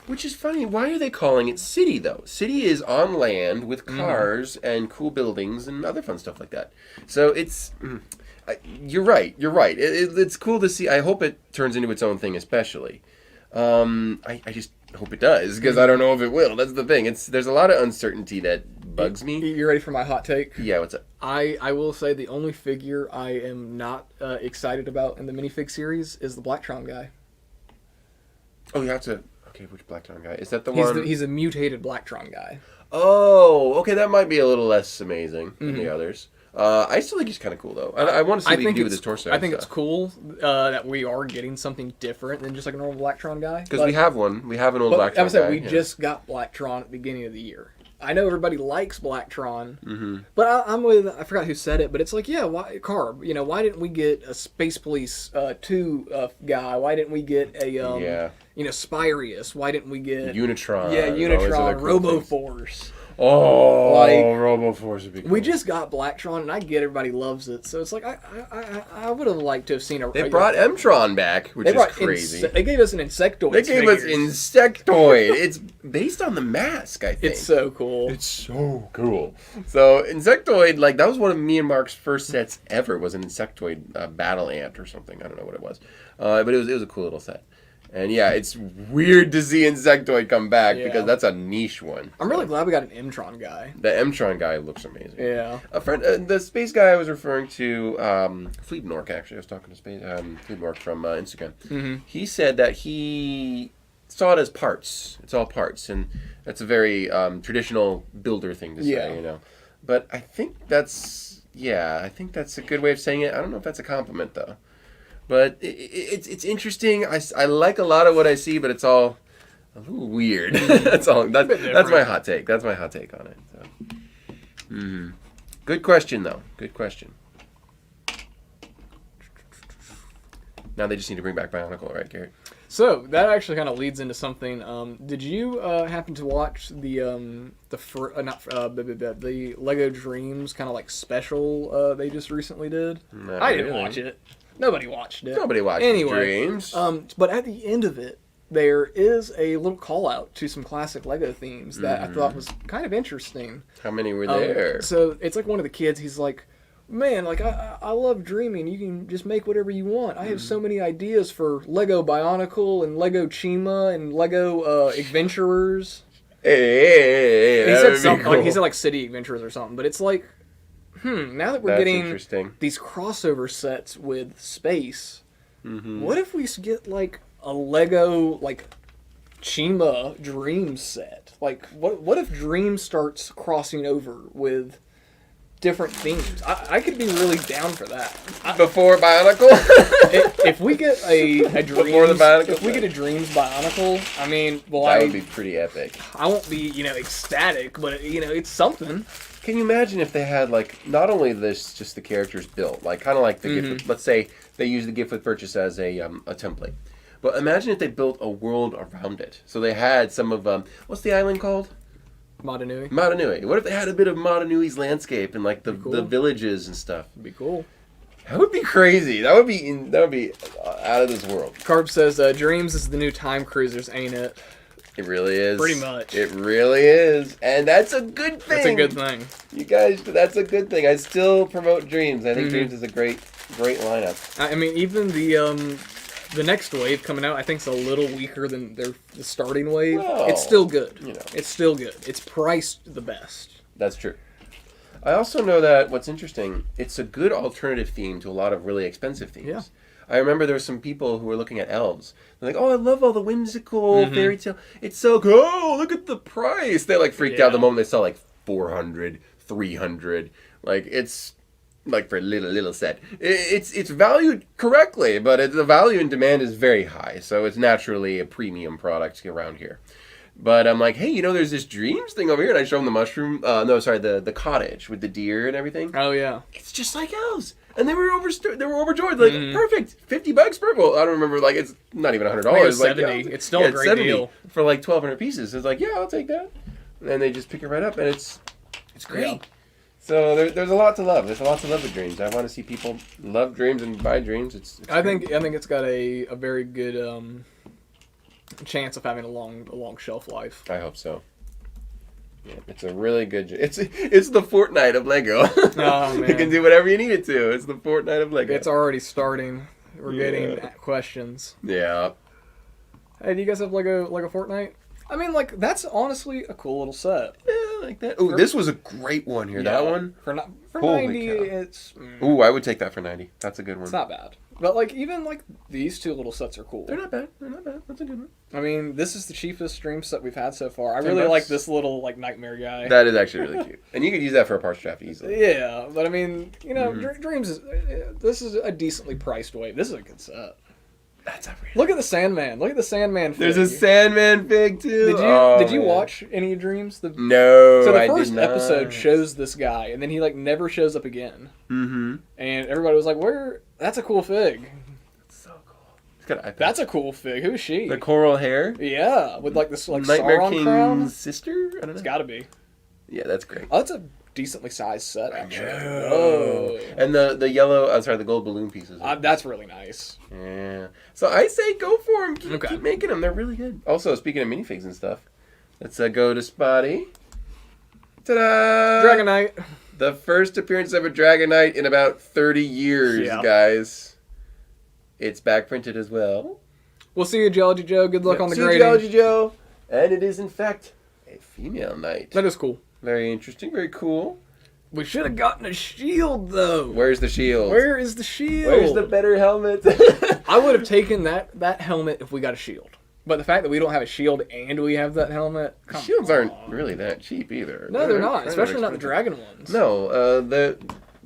Which is funny. Why are they calling it city though? City is on land with cars and cool buildings and other fun stuff like that. So it's you're right. It's cool to see. I hope it turns into its own thing, especially. I just hope it does, because I don't know if it will. That's the thing. There's a lot of uncertainty that bugs me. You ready for my hot take? Yeah, what's up? I will say the only figure I am not excited about in the minifig series is the Blacktron guy. Oh, you have to... Okay, which Blacktron guy? Is that the one... He's a mutated Blacktron guy. Oh, okay, that might be a little less amazing than the others. I still think he's kind of cool, though. I want to see what he can do with his torso. I think it's cool that we are getting something different than just like a normal Blacktron guy. Because we have one. We have an old Blacktron I would say guy. we just got Blacktron at the beginning of the year. I know everybody likes Blacktron, but I'm with, I forgot who said it, but it's like, yeah, why, Carb, why didn't we get a Space Police 2 guy? Why didn't we get a, Spirius? Why didn't we get... Unitron. Yeah, Unitron, Cool RoboForce. Oh, like, RoboForce would be cool. We just got Blacktron, and I get everybody loves it, so it's like, I would have liked to have seen a... They brought Mtron back, which is crazy. They gave us an Insectoid. They gave us Insectoid. It's based on the mask, I think. It's so cool. It's so cool. So Insectoid, like, that was one of me and Mark's first sets ever, was an Insectoid Battle Ant or something. I don't know what it was. But it was a cool little set. And yeah, it's weird to see Insectoid come back because that's a niche one. I'm really glad we got an Mtron guy. The Mtron guy looks amazing. Yeah. A friend, the space guy I was referring to, Fleetnork actually. I was talking to Fleetnork from Instagram. He said that he saw it as parts. It's all parts, and that's a very traditional builder thing to say, But I think that's a good way of saying it. I don't know if that's a compliment though. But it's interesting. I like a lot of what I see, but it's all a little weird. That's my hot take. That's my hot take on it. So. Good question though. Good question. Now they just need to bring back Bionicle, right, Garrett? So that actually kind of leads into something. Did you happen to watch the Lego Dreams kind of like special they just recently did? Not I didn't really. watch it. Nobody watched it. Nobody watched Anyway, Dreams. But at the end of it, there is a little call out to some classic Lego themes that I thought was kind of interesting. How many were there? So it's like one of the kids. He's like, man, like I love dreaming. You can just make whatever you want. I have so many ideas for Lego Bionicle and Lego Chima and Lego Adventurers. Hey, He that said would be something cool. like he said like City Adventurers or something. But it's like, now that we're That's getting interesting. these crossover sets with space, what if we get like a Lego like Chima Dream set? Like, what if Dream starts crossing over with different themes? I could be really down for that. Before Bionicle? If we get a Before the Dreams, Bionicle if we set. get a Dreams Bionicle, I mean, well, That would be pretty epic. I won't be ecstatic, but it's something. Can you imagine if they had, like, not only just the characters built, like, kind of like the gift with, let's say they use the gift with purchase as a template. But imagine if they built a world around it. So they had some of, what's the island called? Motunui. Motunui. What if they had a bit of Motunui's landscape and, like, the villages and stuff? Would be cool. That would be crazy. That would be out of this world. Carb says, Dreams is the new Time Cruisers, ain't it? It really is. Pretty much. It really is. And that's a good thing. That's a good thing. You guys, that's a good thing. I still promote Dreams. I think Dreams is a great lineup. I mean, even the next wave coming out, I think, is a little weaker than the starting wave. Well, it's still good. It's still good. It's priced the best. That's true. I also know that what's interesting, it's a good alternative theme to a lot of really expensive themes. Yeah. I remember there were some people who were looking at elves. They're like, oh, I love all the whimsical fairy tale. It's so cool. Oh, look at the price. They like freaked out the moment they saw like 400, 300. Like it's like for a little set. It's valued correctly, but the value and demand is very high. So it's naturally a premium product around here. But I'm like, hey, there's this Dreams thing over here. And I show them the mushroom. The cottage with the deer and everything. Oh, yeah. It's just like elves. And they were overjoyed. Like, perfect. $50 per. Well, I don't remember. Like, it's not even $100. Like, it's like, $70. It's still a great 70 deal. for like 1,200 pieces. It's like, yeah, I'll take that. And they just pick it right up, and it's great. Yeah. So there's a lot to love. There's a lot to love with Dreams. I want to see people love Dreams and buy Dreams. It's I think it's got a very good chance of having a long shelf life. I hope so. Yeah, it's a really good. It's the Fortnite of Lego. Oh, man. You can do whatever you need it to. It's the Fortnite of Lego. It's already starting. We're getting questions. Yeah. Hey, do you guys have Lego Fortnite? I mean, like, that's honestly a cool little set. Yeah, like that. Ooh, this was a great one here. That one. For Holy 90, cow. it's Ooh, I would take that for 90. That's a good one. it's not bad. But like even like these two little sets are cool. They're not bad. That's a good one. I mean, this is the cheapest Dream set we've had so far. I $10 really like this little like nightmare guy. That is actually really cute, and you could use that for a parts draft easily. Yeah, but I mean, Dreams is this is a decently priced wave. This is a good set. That's a really. Look at the Sandman. Look at the Sandman fig. There's a Sandman fig too. Did you watch any of Dreams? No, So the I first did not. episode shows this guy, and then he like never shows up again. Mm-hmm. And everybody was like, "Where? That's a cool fig. So cool. It's got an eye patch. That's a cool fig. Who's she?" The coral hair. Yeah, with like this like Nightmare Sauron King's crown. sister. I don't know. It's got to be. Yeah, that's great. Oh, that's a decently sized set, actually. know. Oh, And the yellow, I'm sorry, the gold balloon pieces. that's really nice. Yeah. So I say go for them. Keep, Okay. keep making them. They're really good. Also, speaking of minifigs and stuff, let's go to Spotty. Ta-da! Dragonite. The first appearance of a Dragonite in about 30 years, Yeah. guys. It's back printed as well. We'll see you, Geology Joe. Good luck on the See you, grading. Geology Joe. And it is, in fact, a female knight. That is cool. Very interesting. Very cool. We should have gotten a shield, though. Where's the shield? Where is the shield? Where's the better helmet? I would have taken that helmet if we got a shield. But the fact that we don't have a shield and we have that helmet, come Shields on. aren't really that cheap either. No, they're not, kind of especially not the expensive. dragon ones. No,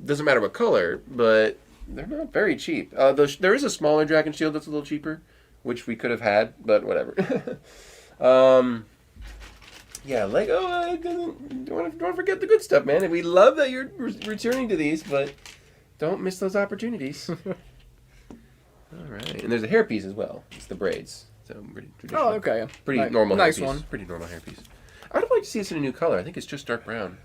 doesn't matter what color, but they're not very cheap. There is a smaller dragon shield that's a little cheaper, which we could have had, but whatever. Yeah, Lego don't want to forget the good stuff, man. And we love that you're returning to these, but don't miss those opportunities. All right, and there's a hairpiece as well. It's the braids. So pretty traditional. Oh, okay. Pretty normal nice hairpiece. one. Pretty normal hairpiece. I would like to see this in a new color. I think it's just dark brown.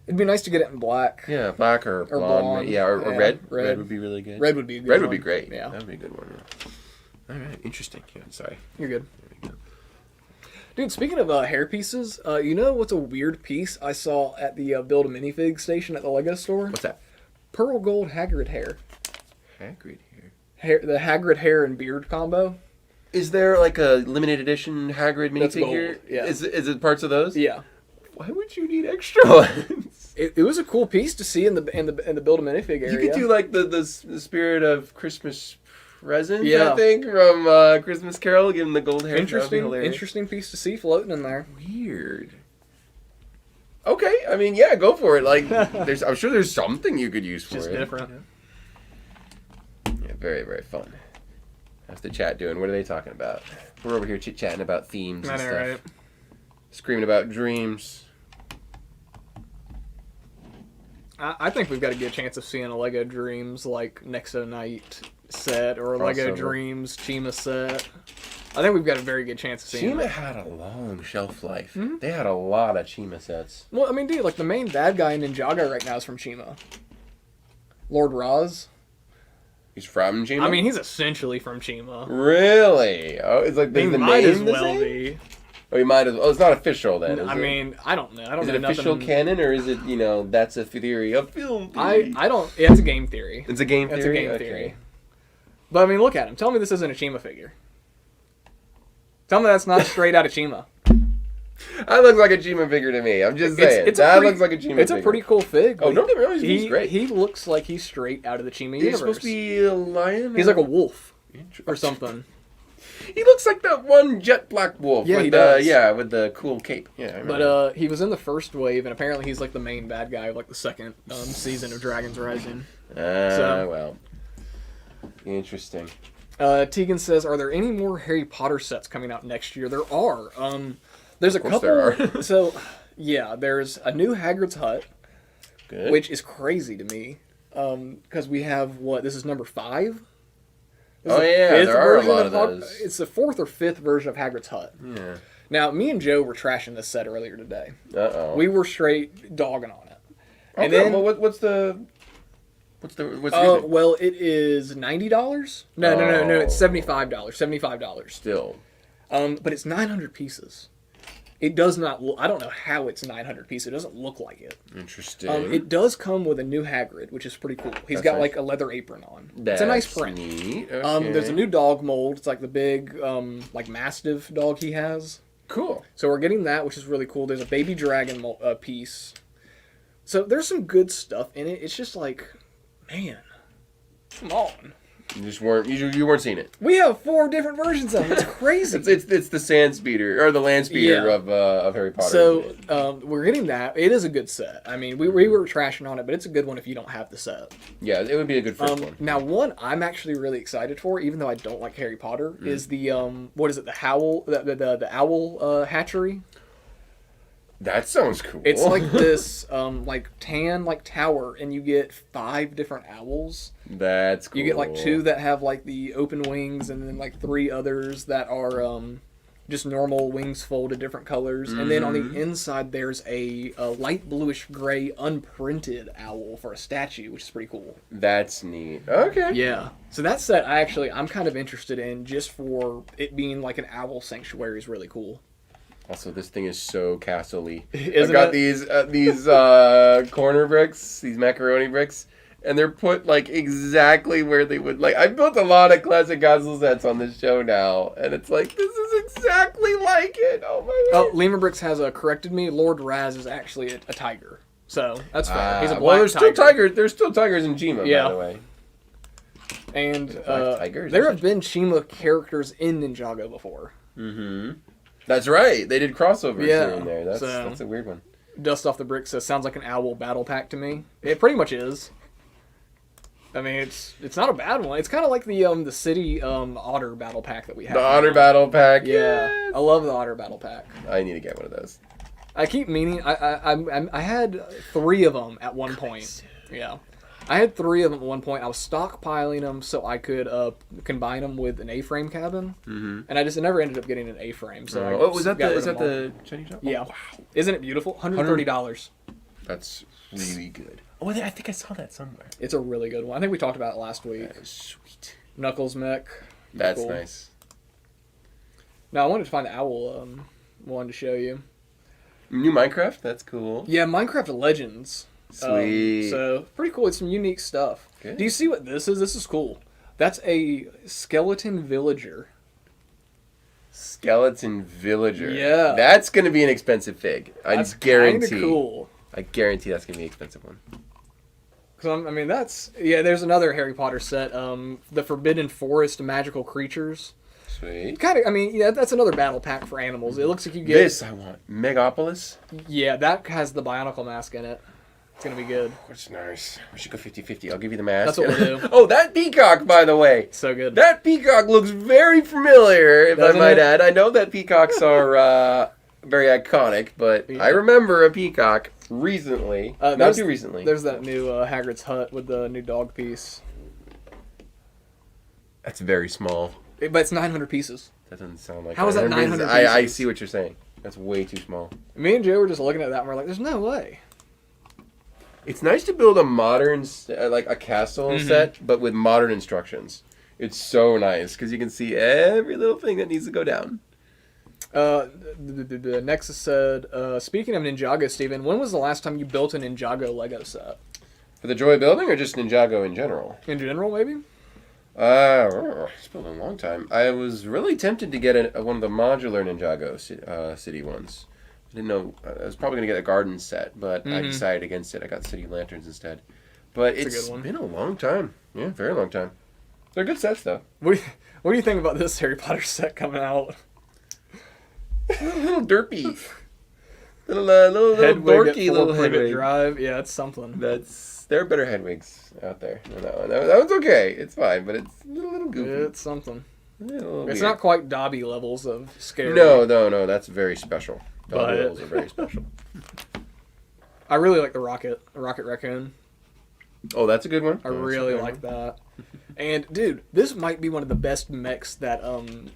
It'd be nice to get it in black. Yeah, black or blonde. blonde. Yeah, or Yeah, red. red. Red would be really good. Red would be a good Red one. would be great. Yeah. That would be a good one. Yeah. All right, interesting. Yeah, sorry. You're good. There we go. Dude, speaking of hair pieces, you know what's a weird piece I saw at the Build a Minifig station at the Lego store? What's that? Pearl gold Hagrid hair. Hagrid Hair, here. the Hagrid hair and beard combo. Is there like a limited edition Hagrid That's minifigure? gold, yeah. Is it parts of those? Yeah. Why would you need extra ones? It was a cool piece to see in the Build a Minifig area. You could do like the spirit of Christmas present, Yeah. I think, from Christmas Carol. Give him the gold hair. That would be hilarious. interesting piece to see floating in there. Weird. Okay, I mean, yeah, go for it. Like, I'm sure there's something you could use for Just it. different. Yeah, very, very fun. How's the chat doing? What are they talking about? We're over here chit-chatting about themes and I know, stuff. right? Screaming about dreams. I think we've got a good chance of seeing a Lego Dreams like Nexo Knight set or a Lego Crossover. Dreams Chima set. I think we've got a very good chance of seeing Chima it. had a long shelf life. Mm-hmm. They had a lot of Chima sets. Well, I mean, dude, like the main bad guy in Ninjago right now is from Chima. Lord Raz. He's from Chima? I mean, he's essentially from Chima. Really? Oh, it's like He the might name as the well same? be. Oh, he might as well. Oh, it's not official then, is I it? mean, I don't know. I don't Is know it official nothing. canon, or is it, that's a theory, a film theory? I don't. Yeah, it's a game theory. It's a game theory? It's a game Okay. theory. But I mean, look at him. Tell me this isn't a Chima figure. Tell me that's not straight out of Chima. That looks like a Chima figure to me. I'm just saying. That looks like a Chima It's figure. a pretty cool fig. Oh, don't get me wrong, he's He, great. he looks like he's straight out of the Chima He's universe. supposed to be a lion? He's like a wolf Interesting. or something. He looks like that one jet black wolf. Yeah, with he does. With the cool cape. Yeah, I remember. But he was in the first wave, and apparently he's like the main bad guy of like the second season of Dragons Rising. Well. Interesting. Tegan says, "Are there any more Harry Potter sets coming out next year?" There are. There's a course couple. there are. So, yeah, there's a new Hagrid's Hut, Good. which is crazy to me, because we have what? This is number 5. This is Oh, the yeah, fifth there are a version lot of Hog- those. It's the 4th or 5th version of Hagrid's Hut. Yeah. Now, me and Joe were trashing this set earlier today. Uh-oh. We were straight dogging on it. Okay, And then, well, what's the reason? well, it is $90. No, it's $75. $75. Still. But it's 900 pieces. It does not. I don't know how it's 900 pieces. It doesn't look like it. Interesting. It does come with a new Hagrid, which is pretty cool. He's That's got nice. like a leather apron on. That's It's a nice print. Neat. Okay. There's a new dog mold. It's like the big like Mastiff dog he has. Cool. So we're getting that, which is really cool. There's a baby dragon piece. So there's some good stuff in it. It's just like, man, come on. You just weren't you weren't seeing it. We have 4 different versions of it. It's crazy. It's the sand speeder or the land speeder Yeah. of Harry Potter. So we're getting that. It is a good set. I mean, we were trashing on it, but it's a good one if you don't have the set. Yeah, it would be a good first one. Now, one I'm actually really excited for, even though I don't like Harry Potter, is the what is it? The Howl, the owl hatchery. That sounds cool. It's like this like tan like tower, and you get 5 different owls. That's cool. You get like 2 that have like the open wings, and then like 3 others that are just normal wings folded different colors. And then on the inside there's a light bluish gray unprinted owl for a statue, which is pretty cool. That's neat. Okay. Yeah. So that set I'm kind of interested in, just for it being like an owl sanctuary is really cool. Also, this thing is so castle-y. Isn't I've got it? these corner bricks, these macaroni bricks, and they're put like exactly where they would like. I built a lot of classic castle sets on this show now, and it's like this is exactly like it. Oh my god! Oh, Lima Bricks has corrected me. Lord Raz is actually a tiger, so that's fair. He's a black well, there's tiger. still tigers. There's still tigers in Chima, Yeah. by the way. And black tigers, there is have been Chima characters in Ninjago before. Mm-hmm. That's right. They did crossovers here and there. So- That's a weird one. Dust Off the Brick says sounds like an owl battle pack to me. It pretty much is. I mean, it's not a bad one. It's kind of like the city otter battle pack that we have. The Otter Battle Pack. Yeah, Yes. I love the otter battle pack. I need to get one of those. I keep meaning I had 3 of them at one point. Yeah, I had 3 of them at one point. I was stockpiling them so I could combine them with an A-frame cabin, and I just never ended up getting an A-frame. So I was that got rid is of that them the Chinese shop? Yeah. Oh, wow. Isn't it beautiful? $130. That's really good. Oh, I think I saw that somewhere. It's a really good one. I think we talked about it last week. That is sweet. Knuckles mech. That's Cool. nice. Now I wanted to find the owl one to show you. New Minecraft? That's cool. Yeah, Minecraft Legends. Sweet. So pretty cool. It's some unique stuff. Good. Do you see what this is? This is cool. That's a skeleton villager. Skeleton Villager. Yeah. That's going to be an expensive fig. That's I guarantee. Kinda cool. I guarantee that's going to be an expensive one. Cause I mean, there's another Harry Potter set. The Forbidden Forest Magical Creatures. Sweet. Kind of. I mean, yeah, that's another battle pack for animals. It looks like you get This I want. Megapolis. Yeah, that has the Bionicle mask in it. It's gonna be good. That's nice. We should go 50-50. I'll give you the mask. That's what we'll do. Oh, that peacock, by the way. So good. That peacock looks very familiar, if Doesn't I might it? add. I know that peacocks are very iconic, but Yeah. I remember a peacock recently. Not there's- too recently. There's that new Hagrid's hut with the new dog piece. That's very small. But it's 900 pieces. That doesn't sound like How is that 900 900 I pieces? see what you're saying. That's way too small. Me and Joe were just looking at that and we're like, there's no way. It's nice to build a modern, like a castle Mm-hmm. set, but with modern instructions. It's so nice because you can see every little thing that needs to go down. The Nexus said, speaking of Ninjago, Steven, when was the last time you built an Ninjago Lego set? For the joy of building or just Ninjago in general? In general, maybe? It's been a long time. I was really tempted to get one of the modular Ninjago city ones. I didn't know. I was probably going to get a garden set, but I decided against it. I got city lanterns instead. But That's a it's good one. been a long time. Yeah, very long time. They're good sets, though. What do you think about this Harry Potter set coming out? A little derpy. little Hedwig dorky at little 4 Privet Hedwig. Drive. Yeah, it's something. There are better Hedwigs out there than that one. That one's okay. It's fine, but it's a little goofy. It's something. Little It's weird. not quite Dobby levels of scary. No, that's very special. But- Dog wheels are very special. I really like the Rocket Raccoon. Oh, that's a good one. I really like that. And dude, this might be one of the best mechs that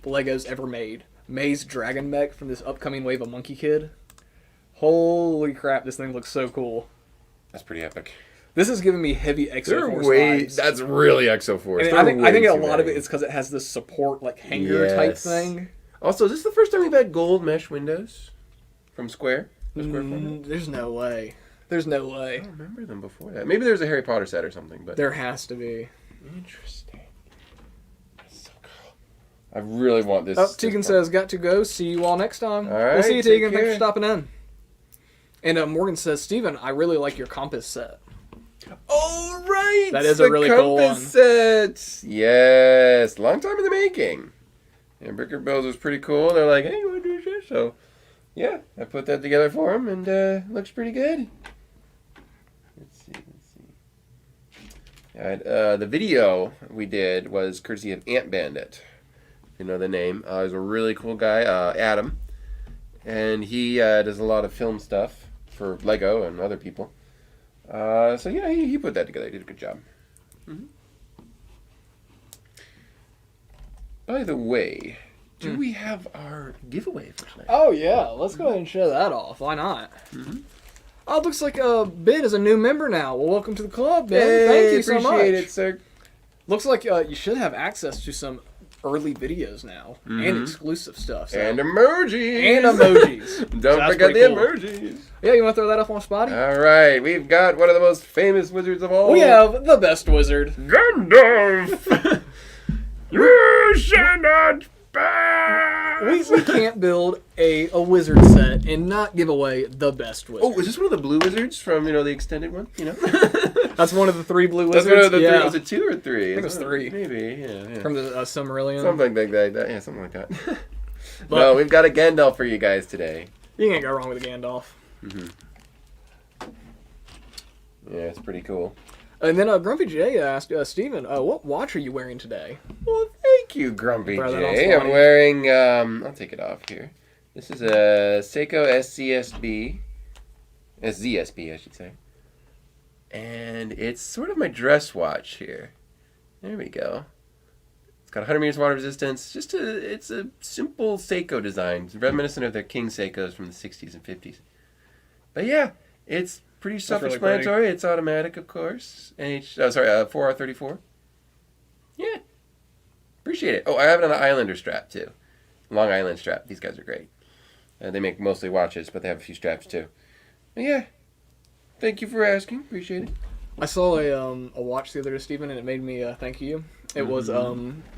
Lego's ever made. May's Dragon mech from this upcoming wave of Monkey Kid. Holy crap, this thing looks so cool. That's pretty epic. This is giving me heavy They're Exoforce way. vibes. That's really Exoforce. And I think a lot of it is because it has this support like hanger type Yes. thing. Also, is this the first time we've had gold mesh windows from Square? The Square format? There's no way. There's no way. I don't remember them before that. Maybe there's a Harry Potter set or something. But There has to be. interesting. That's so cool. I really want this. Oh, this Tegan one. says, got to go. See you all next time. All right, We'll see you, take Tegan. Thanks for care. stopping in. And Morgan says, Steven, I really like your compass set. Oh, right. That is a the really cool compass set. Yes. Long time in the making. And Bricker Bills was pretty cool. They're like, hey, you want to do this? So, yeah, I put that together for them, and looks pretty good. Let's see. All right, the video we did was courtesy of Ant Bandit. You know the name. He's a really cool guy, Adam. And he does a lot of film stuff for Lego and other people. So yeah, he put that together. He did a good job. Mm-hmm. By the way, do we have our giveaway for tonight? Oh, yeah. Let's go ahead and show that off. Why not? Oh, it looks like Ben is a new member now. Well, welcome to the club, Ben. Hey, Thank you so much. appreciate it, sir. Looks like you should have access to some early videos now and exclusive stuff. So. And emojis. And emojis. So Don't that's forget the pretty cool. emojis. Yeah, you want to throw that up on Spotty? All right, we've got one of the most famous wizards of all. We have the best wizard. Gandalf. You shall not pass. We can't build a wizard set and not give away the best wizard. Oh, is this one of the blue wizards from the extended one? That's one of the 3 blue That's wizards. one of the yeah. three. Was it 2 or 3? I think it was 3. Maybe, yeah. From the Silmarillion. Something like that. Yeah, something like that. But No, we've got a Gandalf for you guys today. you can't go wrong with a Gandalf. Yeah, it's pretty cool. And then Grumpy J asked, Steven, what watch are you wearing today? Well, thank you, Grumpy Throw that on J. I'm Spotty. wearing, I'll take it off here. This is a Seiko SZSB, I should say. And it's sort of my dress watch here. There we go. It's got 100 meters water resistance. It's a simple Seiko design. It's reminiscent of their King Seikos from the 60s and 50s. But yeah, it's pretty self-explanatory. pretty. It's automatic, of course. 4R34. Yeah. Appreciate it. Oh, I have it on an Islander strap, too. Long Island strap. These guys are great. They make mostly watches, but they have a few straps, too. But yeah. Thank you for asking. Appreciate it. I saw a watch the other day, Steven, and it made me thank you. It was a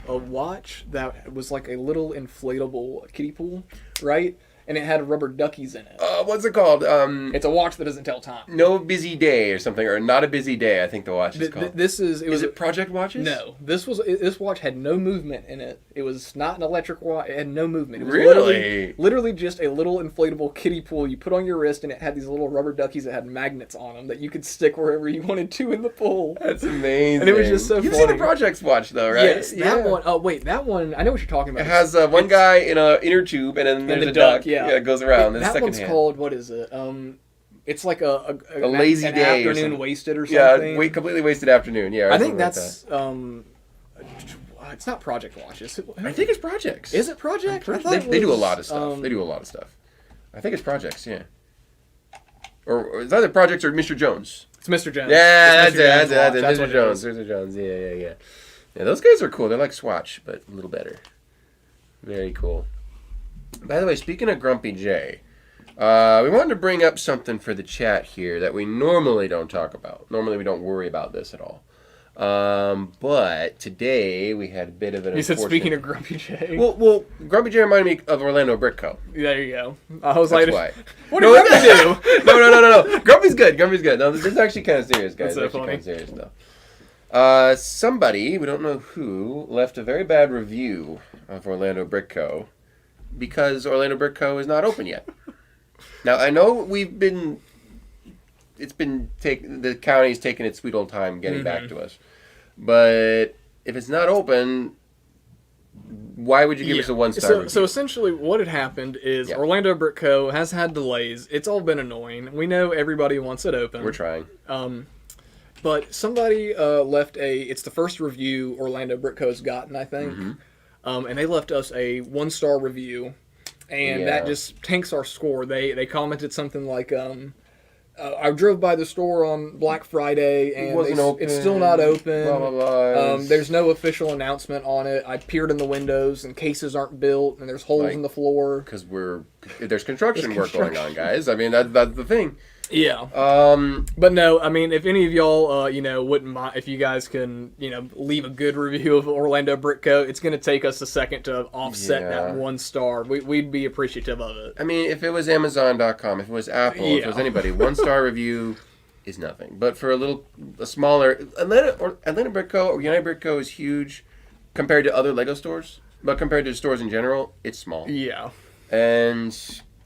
watch that was like a little inflatable kiddie pool, right? And it had rubber duckies in it. What's it called? It's a watch that doesn't tell time. No Busy Day or something, or Not a Busy Day, I think the watch is called. Is it Project Watches? No, this watch had no movement in it. It was not an electric watch. It had no movement. It was Really? literally just a little inflatable kiddie pool you put on your wrist, and it had these little rubber duckies that had magnets on them that you could stick wherever you wanted to in the pool. That's amazing. And it was just so You've funny. seen the Projects watch, though, right? Yes, that one. Oh wait, that one. I know what you're talking about. It has one guy in an inner tube, and then there's the a duck. duck, yeah. It goes around. That one's called, what is it? It's like a lazy an day or afternoon something. wasted or Yeah, something. completely wasted afternoon. Yeah, or I think something like that's it's not Project Watches. I think it's Projects. Is it Project? I thought They, it they do a was, lot of stuff. They do a lot of stuff. I think it's Projects. Yeah. Or it's either Projects or Mr. Jones. It's Mr. Jones. Yeah, It's that's Jones' it. watch. That's Mr. what it Jones. is. Mr. Jones. Yeah. Yeah, those guys are cool. They're like Swatch, but a little better. Very cool. By the way, speaking of Grumpy J, we wanted to bring up something for the chat here that we normally don't talk about. Normally we don't worry about this at all. But today we had a bit of an You said unfortunate- speaking of Grumpy J. Well, Grumpy J reminded me of Orlando Brick Co. There you go. I was That's like, why. what did Grumpy do? No. Grumpy's good. No, this is actually kind of serious, guys. That's so It's actually funny. kind of serious, though. Somebody, we don't know who, left a very bad review of Orlando Brick Co. because Orlando Brick Co. is not open yet. Now, I know the county's taken its sweet old time getting back to us. But if it's not open, why would you give us a 1-star review? So essentially what had happened is Yeah. Orlando Brick Co. has had delays. It's all been annoying. We know everybody wants it open. We're trying. But somebody left it's the first review Orlando Brick Co.'s gotten, I think. And they left us a 1-star review. And Yeah. that just tanks our score. They commented something like, I drove by the store on Black Friday and wasn't open. it's still not open. Blah, blah, blah. There's no official announcement on it. I peered in the windows and cases aren't built and there's holes in the floor. Because there's construction work going on, guys. I mean, that's the thing. Yeah. Um, But no, I mean, if any of y'all, wouldn't mind, if you guys can, leave a good review of Orlando Brick Co., it's going to take us a second to offset that 1 star. We'd be appreciative of it. I mean, if it was Amazon.com, if it was Apple, if it was anybody, 1-star review is nothing. But for a smaller Atlanta Brick Co. or United Brick Co. is huge compared to other Lego stores, but compared to stores in general, it's small. Yeah. And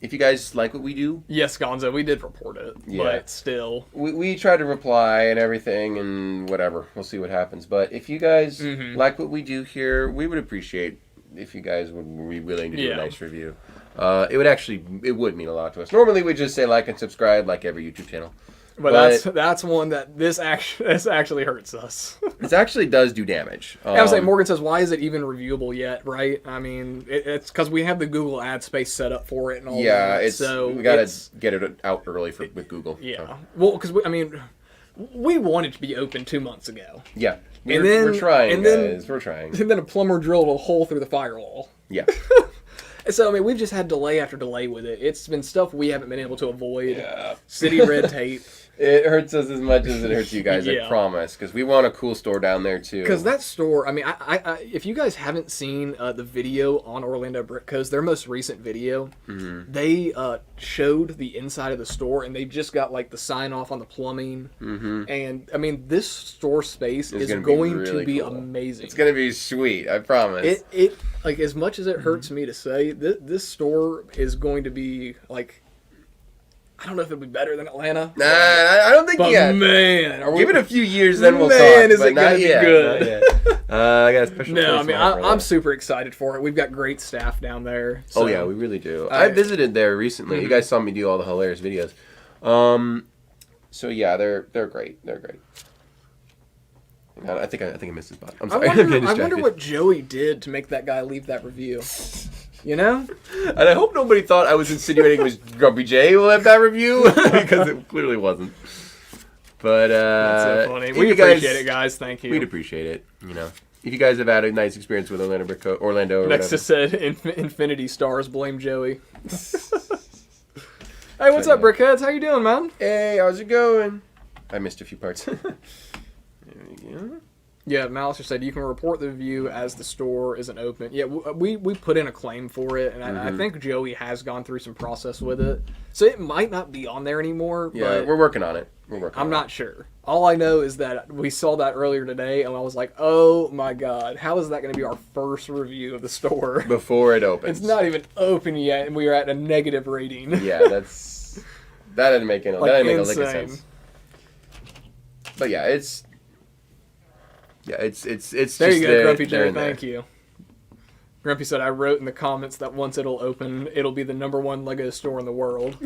if you guys like what we do, Yes, Gonzo, we did report it, but still. we try to reply and everything and whatever. We'll see what happens. But if you guys like what we do here, we would appreciate if you guys would be willing to do a nice review. It would mean a lot to us. Normally we just say like and subscribe like every YouTube channel. But that's one that this actually hurts us. It actually does do damage. I was like, Morgan says, why is it even reviewable yet, right? I mean, it's because we have the Google ad space set up for it and all that. Yeah, we got to get it out early with Google. Yeah. So. Well, because, we wanted to be open 2 months ago. Yeah. We're trying, guys. We're trying. And then a plumber drilled a hole through the firewall. Yeah. And so, we've just had delay after delay with it. It's been stuff we haven't been able to avoid. Yeah. City red tape. It hurts us as much as it hurts you guys, Yeah. I promise. Because we want a cool store down there, too. Because that store, I mean, I if you guys haven't seen the video on Orlando Brick Co's, their most recent video, they showed the inside of the store, and they've just got like the sign off on the plumbing. And I mean, this store space is gonna going be to really be cool. amazing. It's going to be sweet, I promise. It like, as much as it hurts me to say, this store is going to be like, I don't know if it'll be better than Atlanta. Nah, I don't think But yet. man, are we, Give it a few years, then we'll Man, talk. is but it gonna not be yet, good. not yet. I got a special No, place I mean, in my heart for I'm that. super excited for it. We've got great staff down there. Oh so- yeah, we really do. I- I visited there recently. You guys saw me do all the hilarious videos. So yeah, they're great. They're great. I think I missed his spot. I'm I sorry. wonder, I'm getting I wonder distracted. what Joey did to make that guy leave that review. You know? And I hope nobody thought I was insinuating it was Grumpy J who left that review because it clearly wasn't. But That's so funny. if We you guys- appreciate it, guys. Thank you. We'd appreciate it. You know, if you guys have had a nice experience with Orlando or Next whatever. to said Infinity Stars, blame Joey. Hey, what's up, Brickheads? How you doing, man? Hey, how's it going? I missed a few parts. There we go. Yeah, Malister said you can report the review as the store isn't open. Yeah, we put in a claim for it, and I think Joey has gone through some process with it. So it might not be on there anymore, Yeah, but we're working on it. I'm not sure. All I know is that we saw that earlier today, and I was like, oh my god, how is that going to be our first review of the store? Before it opens. It's not even open yet, and we are at a negative rating. Yeah, that didn't make any Like, that didn't make a lick of insane. sense. But yeah, it's There just you go, there, Grumpy there Joe. and there. Thank you. Grumpy said, I wrote in the comments that once it'll open, it'll be the #1 Lego store in the world.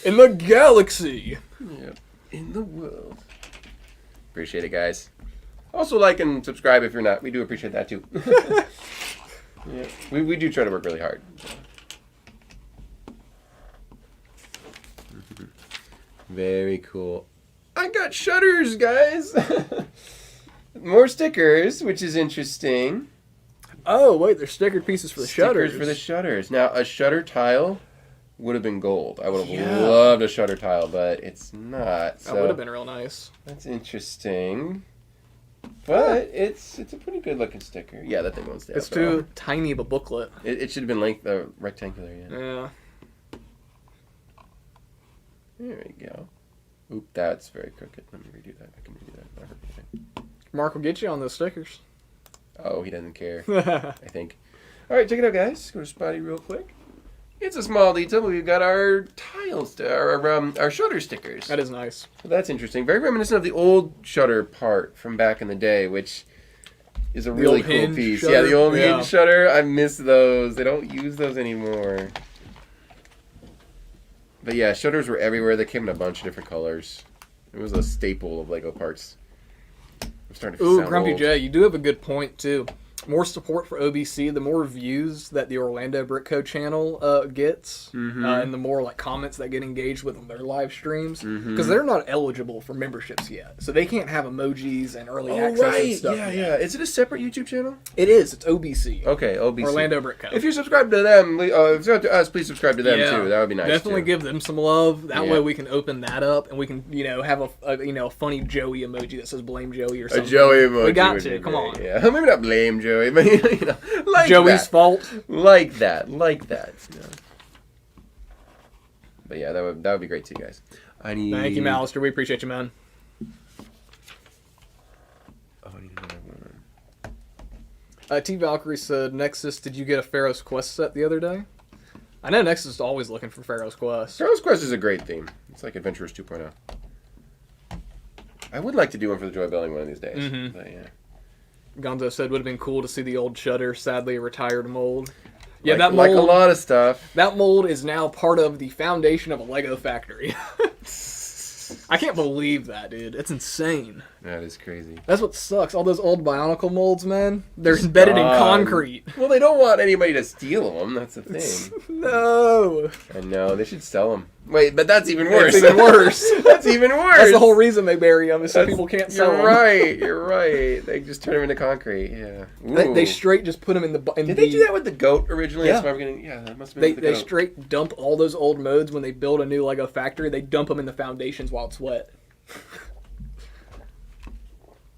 In the galaxy! Yep. In the world. Appreciate it, guys. Also, like and subscribe if you're not. We do appreciate that too. Yeah, we do try to work really hard. Very cool. I got shutters, guys. More stickers, which is interesting. Oh, wait, there's stickered pieces for the shutters. Stickers for the shutters. Now, a shutter tile would have been gold. I would have Yeah. loved a shutter tile, but it's not. So That would have been real nice. that's interesting. But it's a pretty good looking sticker. Yeah, that thing won't stay It's up at all. too tiny of a booklet. It should have been rectangular, yeah. Yeah. There we go. Oop, that's very crooked. Let me redo that. I can redo that. Not hurt Mark will get you on those stickers. anything. Oh, he doesn't care, I think. All right, check it out, guys. Go to Spotty real quick. It's a small detail, but we've got our tiles, our shutter stickers. That is nice. So that's interesting. Very reminiscent of the old shutter part from back in the day, which is a really old cool hinge piece. shutter? Yeah, the old Yeah. hinge shutter. I miss those. They don't use those anymore. But yeah, shutters were everywhere. They came in a bunch of different colors. It was a staple of Lego parts. I'm starting to Ooh, sound Grumpy old. J, you do have a good point, too. More support for OBC, the more views that the Orlando Brick Co channel gets, and the more like comments that get engaged with on their live streams, because they're not eligible for memberships yet, so they can't have emojis and early Oh, access and right. stuff. Yeah, yet. yeah. Is it a separate YouTube channel? It is. It's OBC. Okay, OBC. Orlando Brick Co. If you're subscribed to them, if you're subscribed to us, please subscribe to them too. That would be nice. Definitely too. give them some love. That Yeah. way we can open that up and we can, have a funny Joey emoji that says "blame Joey" or A something. Joey emoji. We got would to. be Come great, on. Yeah, maybe not blame Joey, but like Joey's that. fault. Like that. Yeah. But yeah, that would be great too, guys. I need. Thank you, Malister. We appreciate you, man. Oh, I need another one. T Valkyrie said, "Nexus, did you get a Pharaoh's Quest set the other day?" I know Nexus is always looking for Pharaoh's Quest. Pharaoh's Quest is a great theme. It's like Adventurers 2.0. I would like to do one for the Joy Belling one of these days. But yeah. Gonzo said, "Would have been cool to see the old Shutter, sadly a retired mold." Yeah, like, that like mold. a lot of stuff. That mold is now part of the foundation of a Lego factory. I can't believe that, dude. It's insane. That is crazy. That's what sucks. All those old Bionicle molds, man. They're embedded in concrete. Well, they don't want anybody to steal them. That's the thing. No. I know. They should sell them. Wait, but that's even worse. It's even worse. That's even worse. That's the whole reason they bury them, is so people can't sell them. You're right. They just turn them into concrete, yeah. They straight just put them in the... Did they do that with the goat originally? Yeah. That's why we're getting, that must have been with the They goat. straight dump all those old modes when they build a new Lego factory. They dump them in the foundations while it's wet.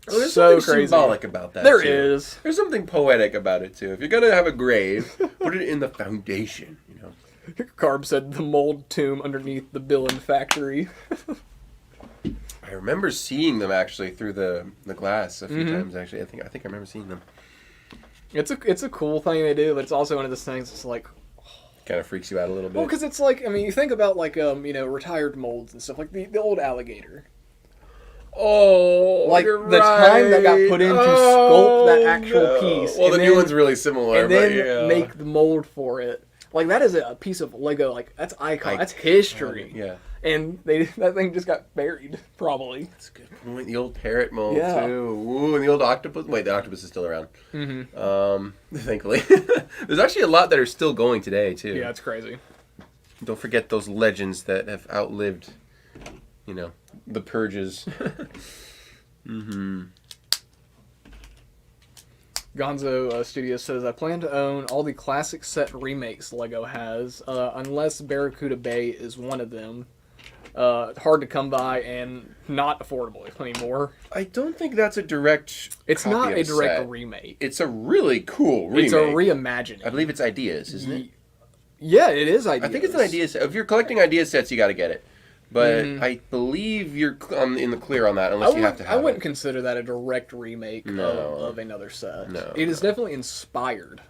Oh, there's so something crazy. symbolic about that, There too. is. There's something poetic about it, too. If you're going to have a grave, put it in the foundation, you know. Carb said the mold tomb underneath the Billin factory. I remember seeing them, actually, through the glass a few times, actually. I think I remember seeing them. It's a cool thing they do, but it's also one of those things that's like... Kind of freaks you out a little bit. Well, because it's like, I mean, you think about like, retired molds and stuff, like the old alligator. Oh, Like, you're the time that got put in to sculpt that actual piece. Well, and the then, new one's really similar, and but then yeah. make the mold for it. Like, that is a piece of Lego, like, that's icon. That's history. Yeah. And that thing just got buried, probably. That's a good point. The old parrot mold, Yeah. too. Ooh, and the old octopus. Wait, the octopus is still around. Thankfully. There's actually a lot that are still going today, too. Yeah, it's crazy. Don't forget those legends that have outlived, the purges. Gonzo Studios says, I plan to own all the classic set remakes Lego has, unless Barracuda Bay is one of them. Hard to come by and not affordable anymore. I don't think that's a direct It's copy not of a direct set. remake. It's a really cool remake. It's a reimagining. I believe it's ideas, isn't it? Yeah, it is ideas. I think it's an idea set. If you're collecting idea sets, you got to get it. But I believe you're in the clear on that, unless you have to have I wouldn't it. consider that a direct remake of another set. No, It is definitely inspired.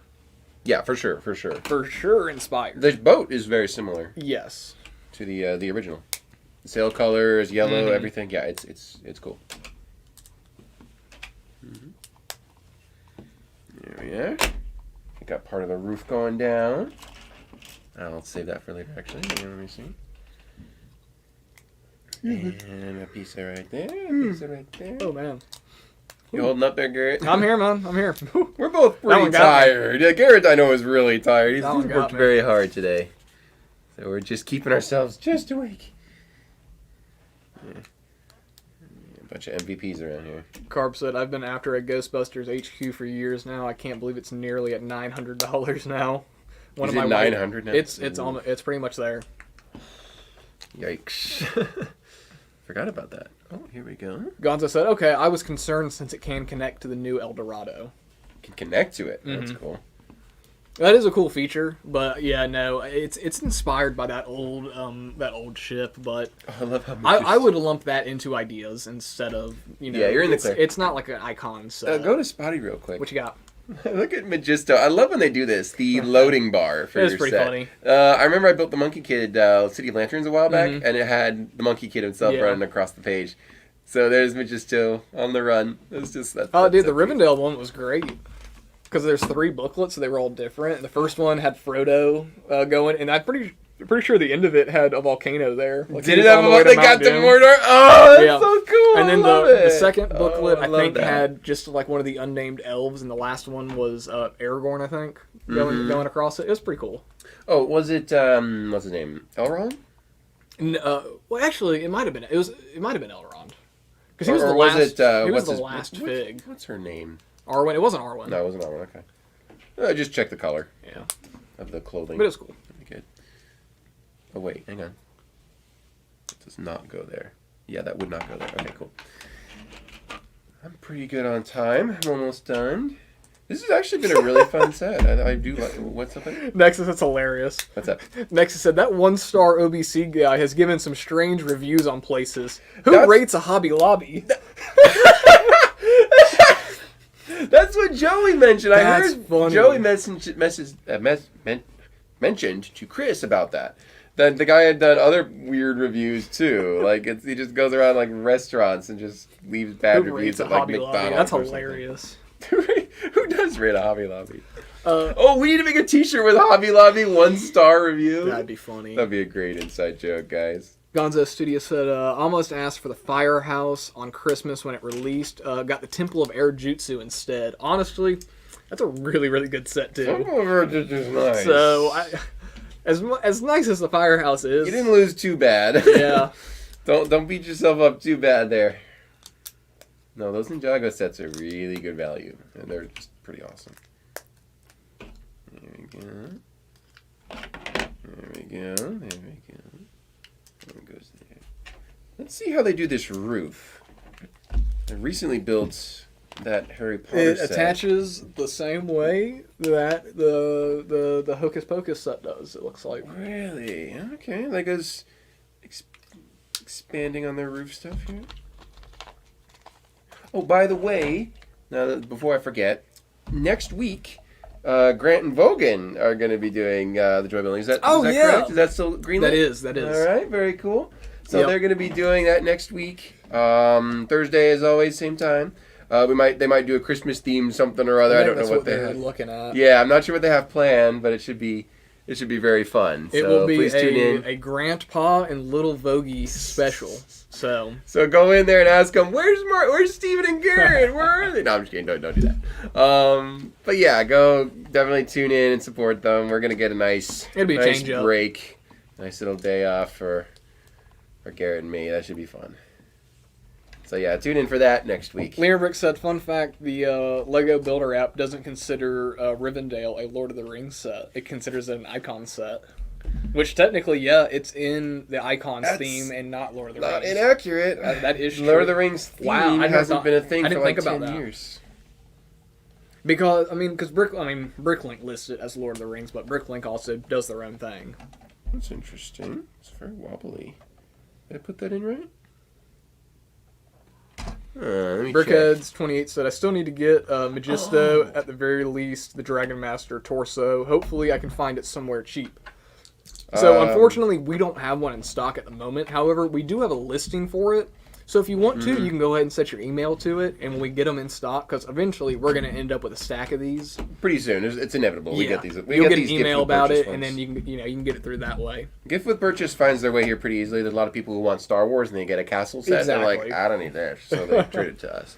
Yeah, for sure, for sure. For sure inspired. The boat is very similar Yes. to the original. The sail colors, yellow, everything. Yeah, it's cool. There we are. We got part of the roof going down. I'll save that for later, actually. Let me see. And a piece of right there. A piece of right there. Oh, man. You holding up there, Garrett? I'm here, man. I'm here. We're both pretty one got me. tired. Yeah, Garrett, I know, is really tired. He's That one got worked me. very hard today. So we're just keeping ourselves just awake. Yeah. A bunch of MVPs around here. Carb said, I've been after a Ghostbusters HQ for years now. I can't believe it's nearly at $900 now. Is it 900 now? It's almost, it's pretty much there. Yikes. Forgot about that. Oh, here we go. Gonzo said, okay, I was concerned since it can connect to the new El Dorado. Can connect to it. That's cool. That is a cool feature, but yeah, no, it's inspired by that old ship, but Oh, I love how much I would lump that into ideas instead of, Yeah, you're in the it's, clear. It's not like an icon, so. go to Spotty real quick. What you got? Look at Magisto. I love when they do this. The loading bar for It's your pretty set. funny. I remember I built the Monkey Kid City of Lanterns a while back, and it had the Monkey Kid himself Yeah. running across the page. So there's Magisto on the run. It's just that. Oh, dude, the Rivendell one was great. Because there's 3 booklets, so they were all different. The first one had Frodo going, and I'm pretty sure the end of it had a volcano there. Like, Did he it was have on a the way one to that got Mount to Doom. Mordor? Oh, that's Yeah. so cool. And then I love the it. second booklet, I love think, that. had just like one of the unnamed elves, and the last one was Aragorn, I think, going across it. It was pretty cool. Oh, was it? What's his name? Elrond? Well, actually, it might have been. It might have been Elrond, because he was Or the was last. it, he was what's the his- last fig. What's her name? Arwen. It wasn't Arwen. No, it wasn't Elrond. Okay. Just check the color Yeah, of the clothing. but it was cool. Pretty good. Oh wait, hang on. It does not go there. Yeah, that would not go there. Okay, cool. I'm pretty good on time. I'm almost done. This has actually been a really fun set. I do like. What's up? Nexus, that's hilarious. What's up? Nexus said that 1-star OBC guy has given some strange reviews on places. Who That's- rates a Hobby Lobby? That's what Joey mentioned. I That's heard funny. Joey mentioned to Chris about that. That the guy had done other weird reviews too. Like he just goes around like restaurants and just leaves bad Who reviews rates a at like Hobby Lobby? McDonald's. That's or something. hilarious. Who does rate a Hobby Lobby? Oh, we need to make a T-shirt with Hobby Lobby 1-star review. That'd be funny. That'd be a great inside joke, guys. Gonzo Studio said, almost asked for the Firehouse on Christmas when it released. Got the Temple of Air Jutsu instead. Honestly, that's a really, really good set too. Over just nice. So As nice as the firehouse is. You didn't lose too bad. Yeah. Don't beat yourself up too bad there. No, those Ninjago sets are really good value, and they're just pretty awesome. There we go. There we go. There we go. One goes there. Let's see how they do this roof. I recently built that Harry Potter It set. attaches the same way that the Hocus Pocus set does, it looks like. Really? Okay. That goes expanding on their roof stuff here. Oh, by the way, before I forget, next week, Grant and Vogan are going to be doing the Joy Building. Is that correct? Is that still greenlit? That is. All right, very cool. So they're going to be doing that next week. Thursday, as always, same time. They might do a Christmas theme something or other. I don't know what they're looking at. Yeah, I'm not sure what they have planned, but it should be very fun. It so will be please tune in. a Grandpa and Little Vogie special. So go in there and ask them, where's Steven and Garrett? Where are they? No, I'm just kidding. Don't do that. But yeah, go definitely tune in and support them. We're gonna get a nice break, nice little day off for Garrett and me. That should be fun. So yeah, tune in for that next week. Atlbrick said, fun fact, the Lego Builder app doesn't consider Rivendell a Lord of the Rings set. It considers it an Icon set. Which technically, it's in the Icons theme and not Lord of the Rings. Not inaccurate. That is true. Lord of the Rings theme hasn't been a thing for like 10 years. Because Bricklink lists it as Lord of the Rings, but Bricklink also does their own thing. That's interesting. It's very wobbly. Did I put that in right? Brickheads28 said, I still need to get Magisto, at the very least, the Dragon Master torso. Hopefully I can find it somewhere cheap. So unfortunately, we don't have one in stock at the moment. However, we do have a listing for it. So if you want to, you can go ahead and set your email to it, and when we get them in stock, because eventually we're going to end up with a stack of these. Pretty soon. It's inevitable. We get these. You'll get an email about it, and then you can get it through that way. Gift with purchase finds their way here pretty easily. There's a lot of people who want Star Wars, and they get a castle set. Exactly. They're like, I don't need this. So they trade it to us.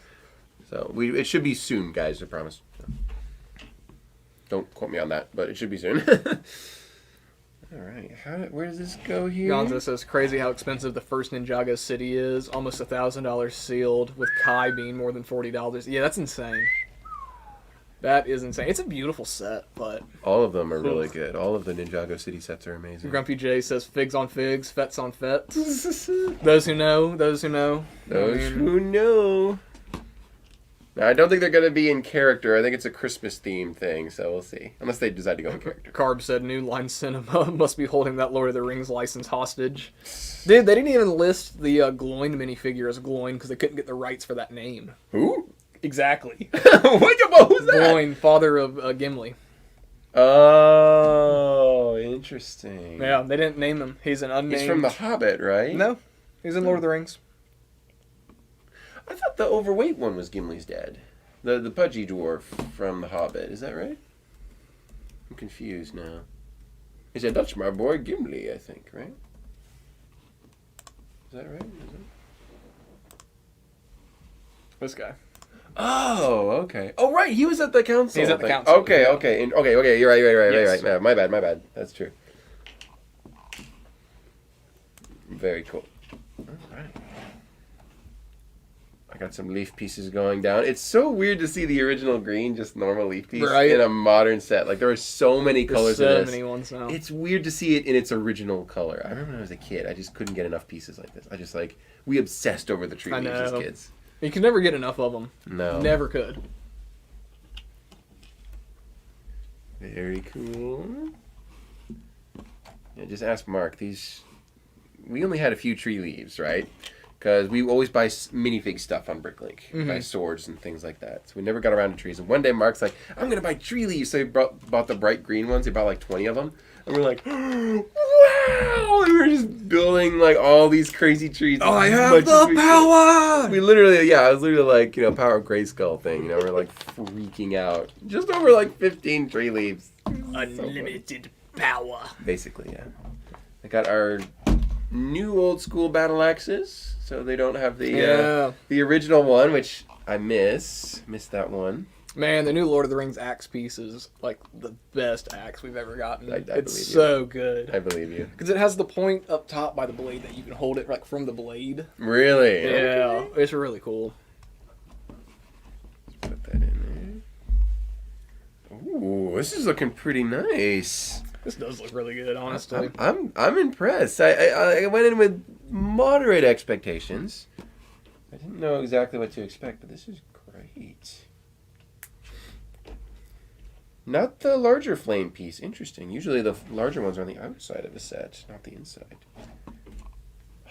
So it should be soon, guys, I promise. Don't quote me on that, but it should be soon. All right, where does this go here? Gonzo says, crazy how expensive the first Ninjago city is. Almost $1,000 sealed, with Kai being more than $40. Yeah, that's insane. That is insane. It's a beautiful set, but... All of them are really good. All of the Ninjago city sets are amazing. Grumpy J says, figs on figs, fets on fets. Those who know, those who know. Those who know. Now, I don't think they're going to be in character. I think it's a Christmas theme thing, so we'll see. Unless they decide to go in character. Carb said New Line Cinema must be holding that Lord of the Rings license hostage. Dude, they didn't even list the Gloin minifigure as Gloin because they couldn't get the rights for that name. Who? Exactly. What was that? Gloin, father of Gimli. Oh, interesting. Yeah, they didn't name him. He's an unnamed... He's from The Hobbit, right? No, he's in Lord of the Rings. I thought the overweight one was Gimli's dad. The pudgy dwarf from The Hobbit. Is that right? I'm confused now. He said, that's my boy Gimli, I think, right? Is that right? This guy. Oh, okay. Oh, right. He was at the council. He's at the council. Okay. You're right. Yes. Yeah, my bad. That's true. Very cool. All right. I got some leaf pieces going down. It's so weird to see the original green, just normal leaf piece, in a modern set. Like, there are so many colors in this. So many ones now. It's weird to see it in its original color. I remember when I was a kid, I just couldn't get enough pieces like this. We obsessed over the tree leaves as kids. You can never get enough of them. No. Never could. Very cool. Yeah, just ask Mark. We only had a few tree leaves, right? Because we always buy minifig stuff on Bricklink. We buy swords and things like that. So we never got around to trees. And one day Mark's like, I'm going to buy tree leaves. So he bought the bright green ones. He bought like 20 of them. And we're like, wow! And we were just building like all these crazy trees. Oh, I have the power! We literally, I was literally like, Power of Grayskull thing. We're like freaking out. Just over like 15 tree leaves. Unlimited power. Basically, yeah. I got our new old school battle axes. So they don't have the original one, which I missed that one. Man, the new Lord of the Rings axe piece is like the best axe we've ever gotten. I It's believe you. so good. I believe you. Because it has the point up top by the blade that you can hold it like from the blade. Really? Yeah, Okay. it's really cool. Put that in there. Ooh, this is looking pretty nice. This does look really good, honestly. I'm impressed. I went in with moderate expectations. I didn't know exactly what to expect, but this is great. Not the larger flame piece. Interesting. Usually the larger ones are on the outside of a set, not the inside.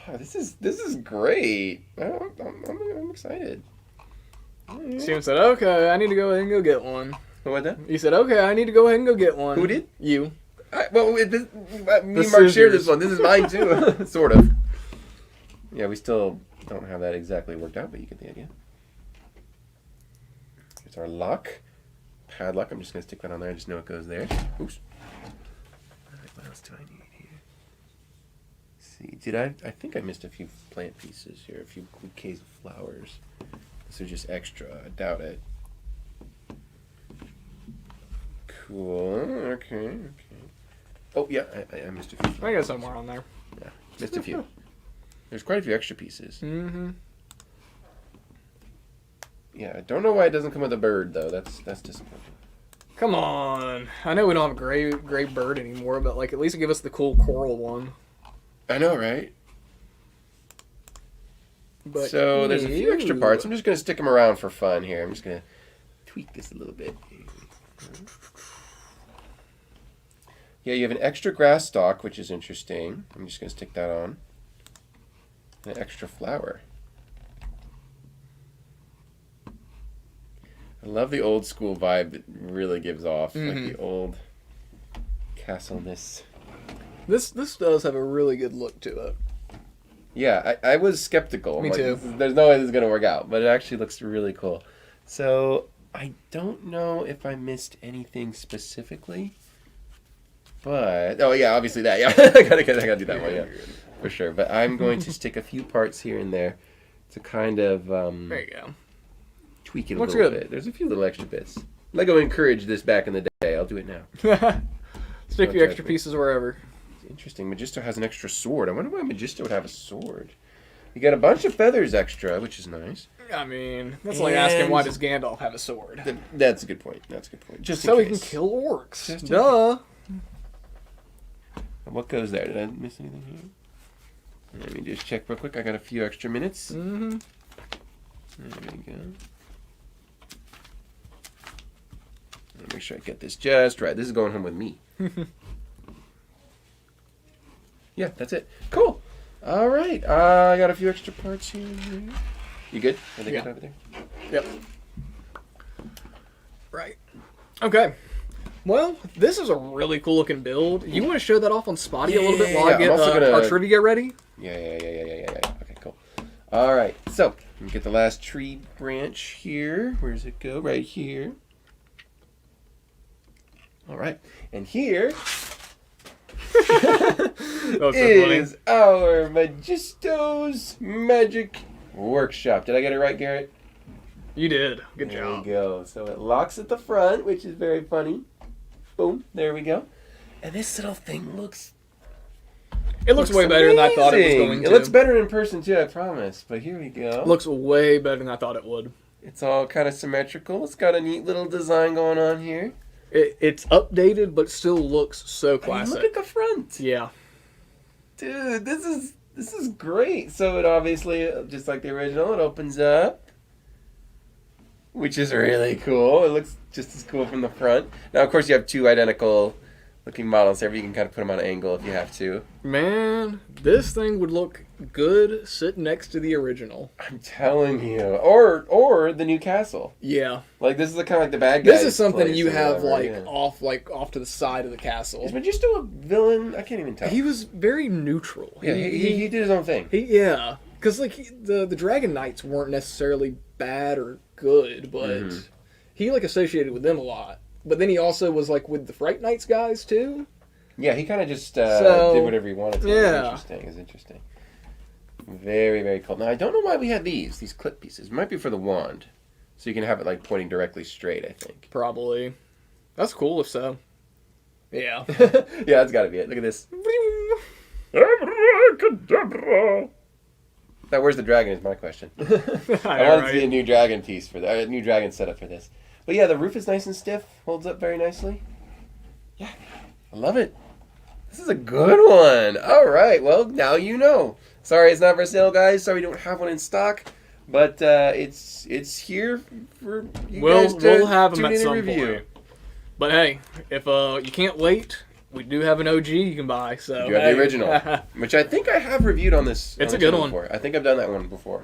Oh, this is great. I'm excited. Steven said, "Okay, I need to go ahead and go get one." What that? He said, "Okay, I need to go ahead and go get one." Who did? You. Me and The Mark share scissors. this one. This is mine too, sort of. Yeah, we still don't have that exactly worked out, but you get the idea. Here's our lock. Padlock. I'm just going to stick that on there. I just know it goes there. Oops. All right, what else do I need here? Let's see. I think I missed a few plant pieces here. A few bouquets of flowers. These are just extra. I doubt it. Cool. Okay. Oh, yeah. I missed a few. I got somewhere on there. Yeah, missed a few. There's quite a few extra pieces. Mm-hmm. Yeah, I don't know why it doesn't come with a bird, though. That's disappointing. Come on. I know we don't have a gray bird anymore, but like at least give us the cool coral one. I know, right? But So there's a few extra parts. I'm just going to stick them around for fun here. I'm just going to tweak this a little bit. Yeah, you have an extra grass stalk, which is interesting. I'm just going to stick that on. An extra flower. I love the old school vibe it really gives off. Like the old castleness. This does have a really good look to it. Yeah, I was skeptical. Me I'm like, too. There's no way this is going to work out, but it actually looks really cool. So, I don't know if I missed anything specifically. But, oh yeah, obviously that. Yeah, I gotta do that one, yeah. For sure. But I'm going to stick a few parts here and there to kind of There you go. tweak it a Looks little good. bit. There's a few little extra bits. Lego encouraged this back in the day. I'll do it now. Stick Don't your judge extra me. pieces wherever. Interesting. Magisto has an extra sword. I wonder why Magisto would have a sword. You got a bunch of feathers extra, which is nice. I mean, that's like asking why And- does Gandalf have a sword? That's a good point. That's a good point. Just So in he can case. kill orcs. Just in Duh. What goes there? Did I miss anything here? Let me just check real quick. I got a few extra minutes. Mm-hmm. There we go. Let me make sure I get this just right. This is going home with me. Yeah, that's it. Cool. All right. I got a few extra parts here. You good? Are they Yeah. good over there? Yep. Right. Okay. Well, this is a really cool looking build. You want to show that off on Spotty a little bit while I Yeah, get I'm also gonna- our trivia ready? Yeah. Okay, cool. All right. So, let me get the last tree branch here. Where does it go? Right here. All right. And here Oh, so funny. is our Magisto's Magic Workshop. Did I get it right, Garrett? You did. Good There job. we go. So it locks at the front, which is very funny. Boom. There we go. And this little thing looks It looks way better than I thought it was amazing. going to. It looks better in person too, I promise. But here we go. Looks way better than I thought it would. It's all kind of symmetrical. It's got a neat little design going on here. It's updated, but still looks so I mean, classic. look at the front. Yeah. Dude, this is great. So it obviously, just like the original, it opens up. Which is really cool. It looks just as cool from the front. Now, of course, you have two identical looking models there, but you can kind of put them on an angle if you have to. Man, this thing would look good sitting next to the original. I'm telling you. Or the new castle. Yeah. Like, this is kind of like the bad guys. This is something place you or have whatever, off to the side of the castle. Is Magisto a villain? I can't even tell. He was very neutral. Yeah, he did his own thing. Yeah, because the Dragon Knights weren't necessarily bad or good, but he associated with them a lot. But then he also was with the Fright Knights guys too. Yeah, he kind of just So, did whatever he wanted to. yeah. It's interesting. Very, very cool. Now, I don't know why we had these clip pieces. It might be for the wand. So you can have it like pointing directly straight, I think. Probably. That's cool if so. Yeah. Yeah, that's got to be it. Look at this. Abracadabra. Now, where's the dragon is my question. I want to see a new dragon piece for that. A new dragon setup for this. But yeah, the roof is nice and stiff. Holds up very nicely. Yeah, I love it. This is a good one. All right, well, now you know. Sorry it's not for sale, guys. Sorry we don't have one in stock. But it's here for you guys to we'll have them tune at in some and review. point. But hey, if you can't wait, we do have an OG you can buy. So You have the original, which I think I have reviewed on this. It's on a the good channel one. Before. I think I've done that one before.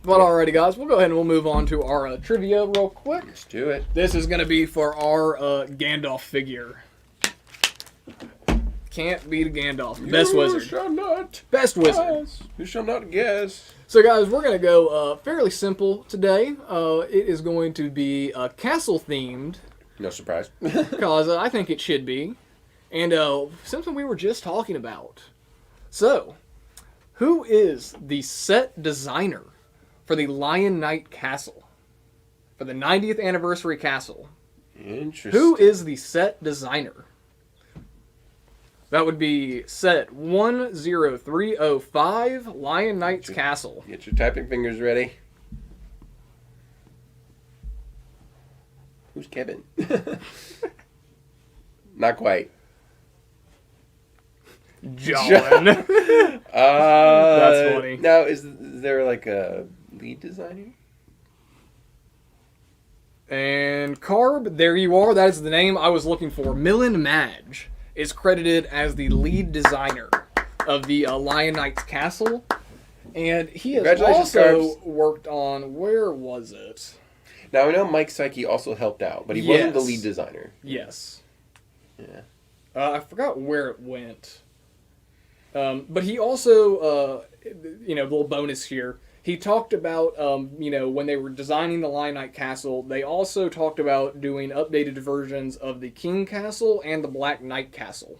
But alrighty, guys, we'll go ahead and we'll move on to our trivia real quick. Let's do it. This is going to be for our Gandalf figure. Can't beat a Gandalf. Best wizard. You shall not Best wizard. guess. You shall not guess. So, guys, we're going to go fairly simple today. It is going to be castle themed. No surprise. Because I think it should be. And something we were just talking about. So, who is the set designer for the Lion Knight Castle? For the 90th anniversary castle. Interesting. Who is the set designer? That would be set 10305 Lion Knight's Castle. Get your typing fingers ready. Who's Kevin? Not quite. John. That's funny. Now, is there like a lead designer? And Carb, there you are. That is the name I was looking for. Millen Madge is credited as the lead designer of the Lion Knight's Castle. And he has Congratulations, also Carbs. worked on, where was it? Now, I know Mike Psyche also helped out, but he wasn't the Yes. lead designer. Yes. Yeah. I forgot where it went. But he also, a little bonus here. He talked about, when they were designing the Lion Knight Castle, they also talked about doing updated versions of the King Castle and the Black Knight Castle.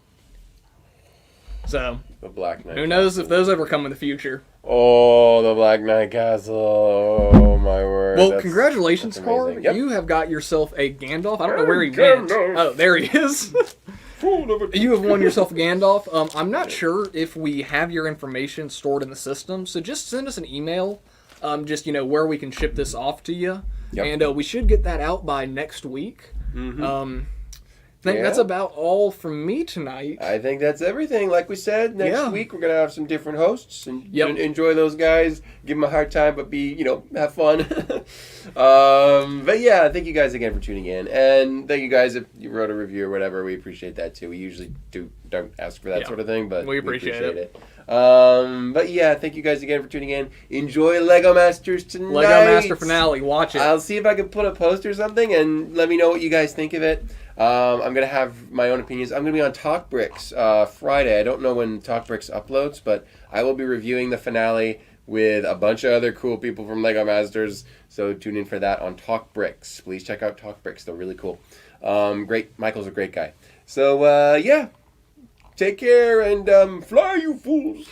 So, The Black Knight. who knows if those ever come in the future. Oh, the Black Knight Castle. Oh, my word. Well, congratulations, that's amazing. Carl. Yep. You have got yourself a Gandalf. I don't know where he went. Oh, there he is. You have won yourself a Gandalf. I'm not sure if we have your information stored in the system, so just send us an email, where we can ship this off to you. Yep. And we should get that out by next week. Mm-hmm. I think Yeah. that's about all from me tonight. I think that's everything. Like we said, next week we're going to have some different hosts and enjoy those guys. Give them a hard time, but have fun. But yeah, thank you guys again for tuning in. And thank you guys if you wrote a review or whatever. We appreciate that too. We usually don't ask for that sort of thing, but we appreciate it. But yeah, thank you guys again for tuning in. Enjoy Lego Masters tonight. Lego Master finale. Watch it. I'll see if I can put a post or something and let me know what you guys think of it. I'm going to have my own opinions. I'm going to be on TalkBricks Friday. I don't know when TalkBricks uploads, but I will be reviewing the finale with a bunch of other cool people from Lego Masters. So tune in for that on TalkBricks. Please check out TalkBricks. They're really cool. Great. Michael's a great guy. So, yeah. Take care and fly, you fools.